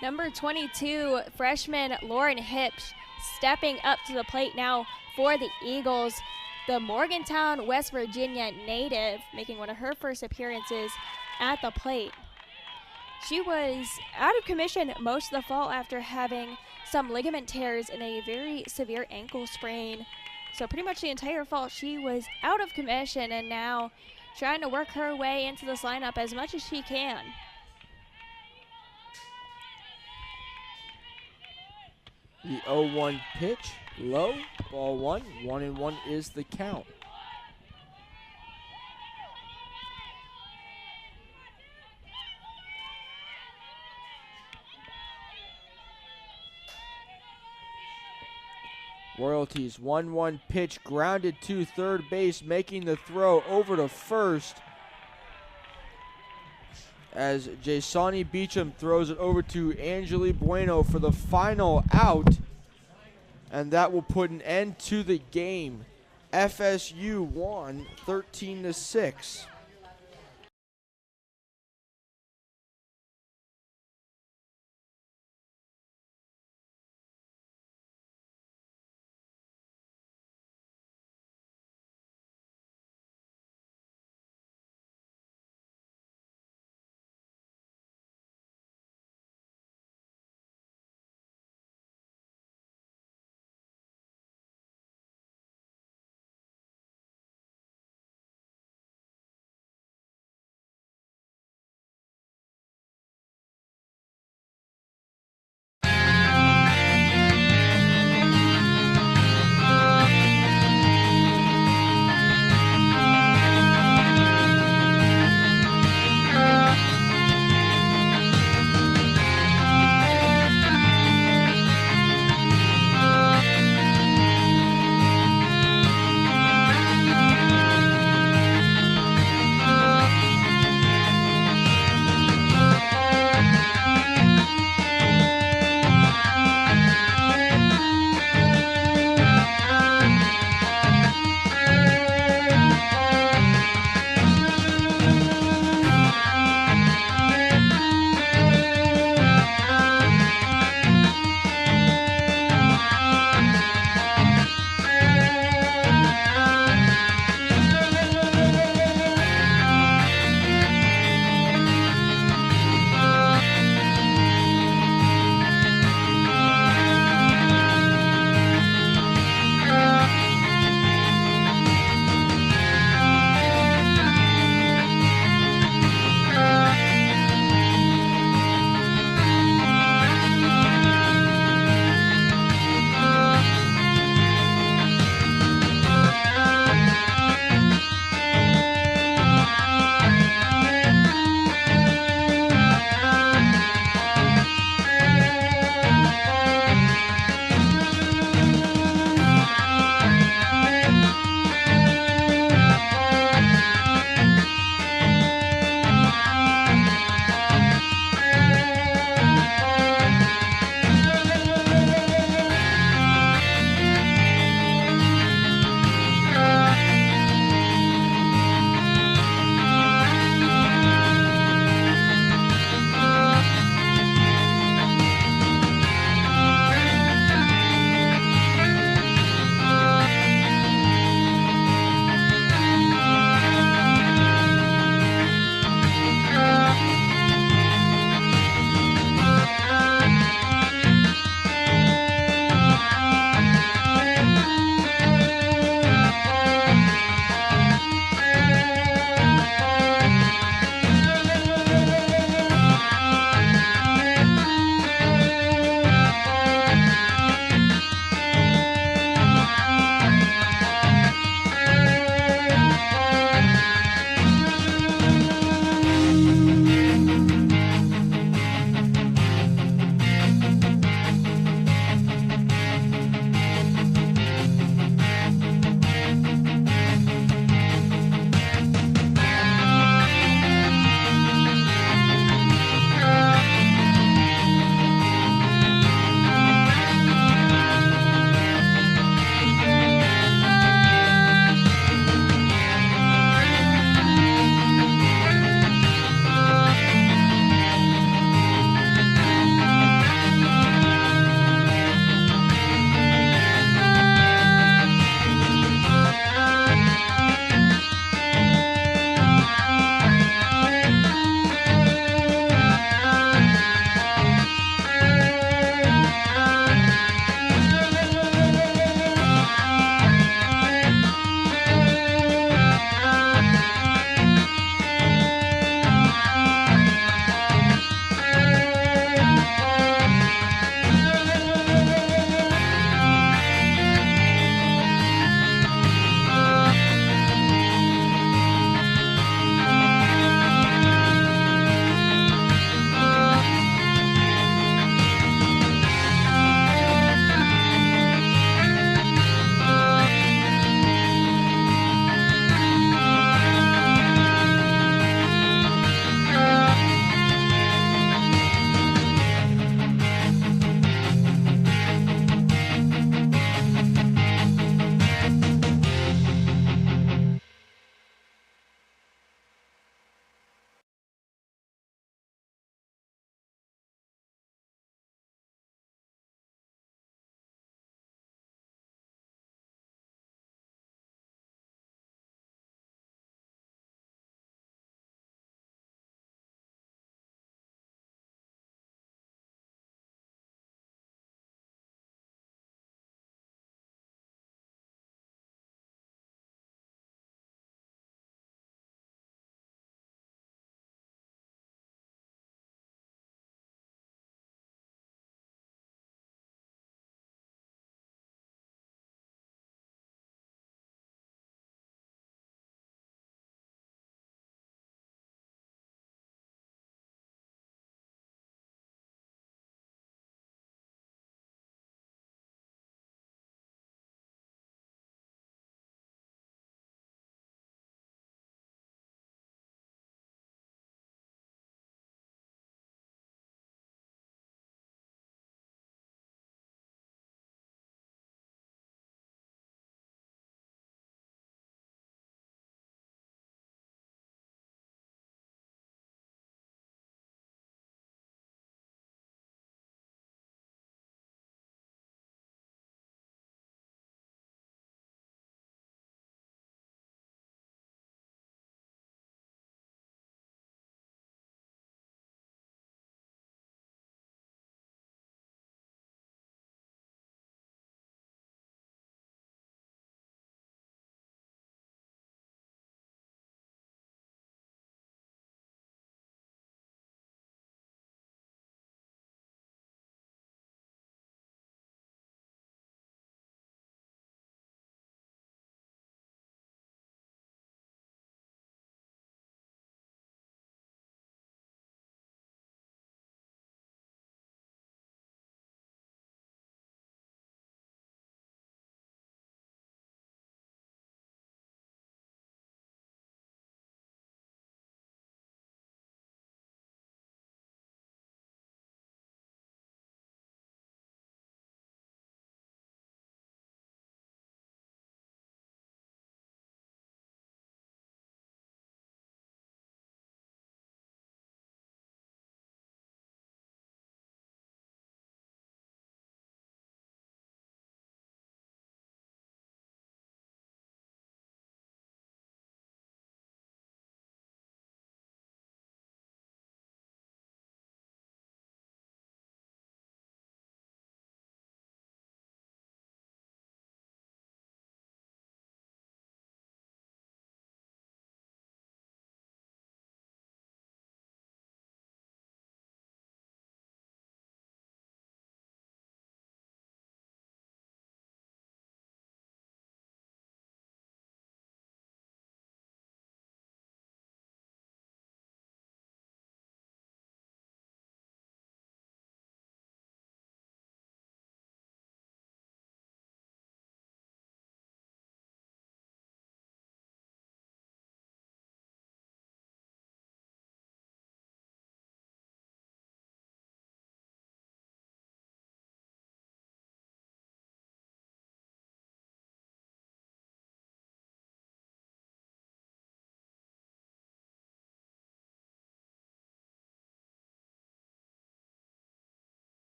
Number 22, freshman Lauren Hipsch, stepping up to the plate now for the Eagles. The Morgantown, West Virginia native, making one of her first appearances at the plate. She was out of commission most of the fall after having some ligament tears and a very severe ankle sprain. So pretty much the entire fall she was out of commission, and now trying to work her way into this lineup as much as she can. The 0-1 pitch, low, ball 1, 1-1 is the count. Royalties, 1-1 pitch, grounded to third base, making the throw over to first as Jasani Beecham throws it over to Angeli Bueno for the final out, and that will put an end to the game. FSU won 13-6.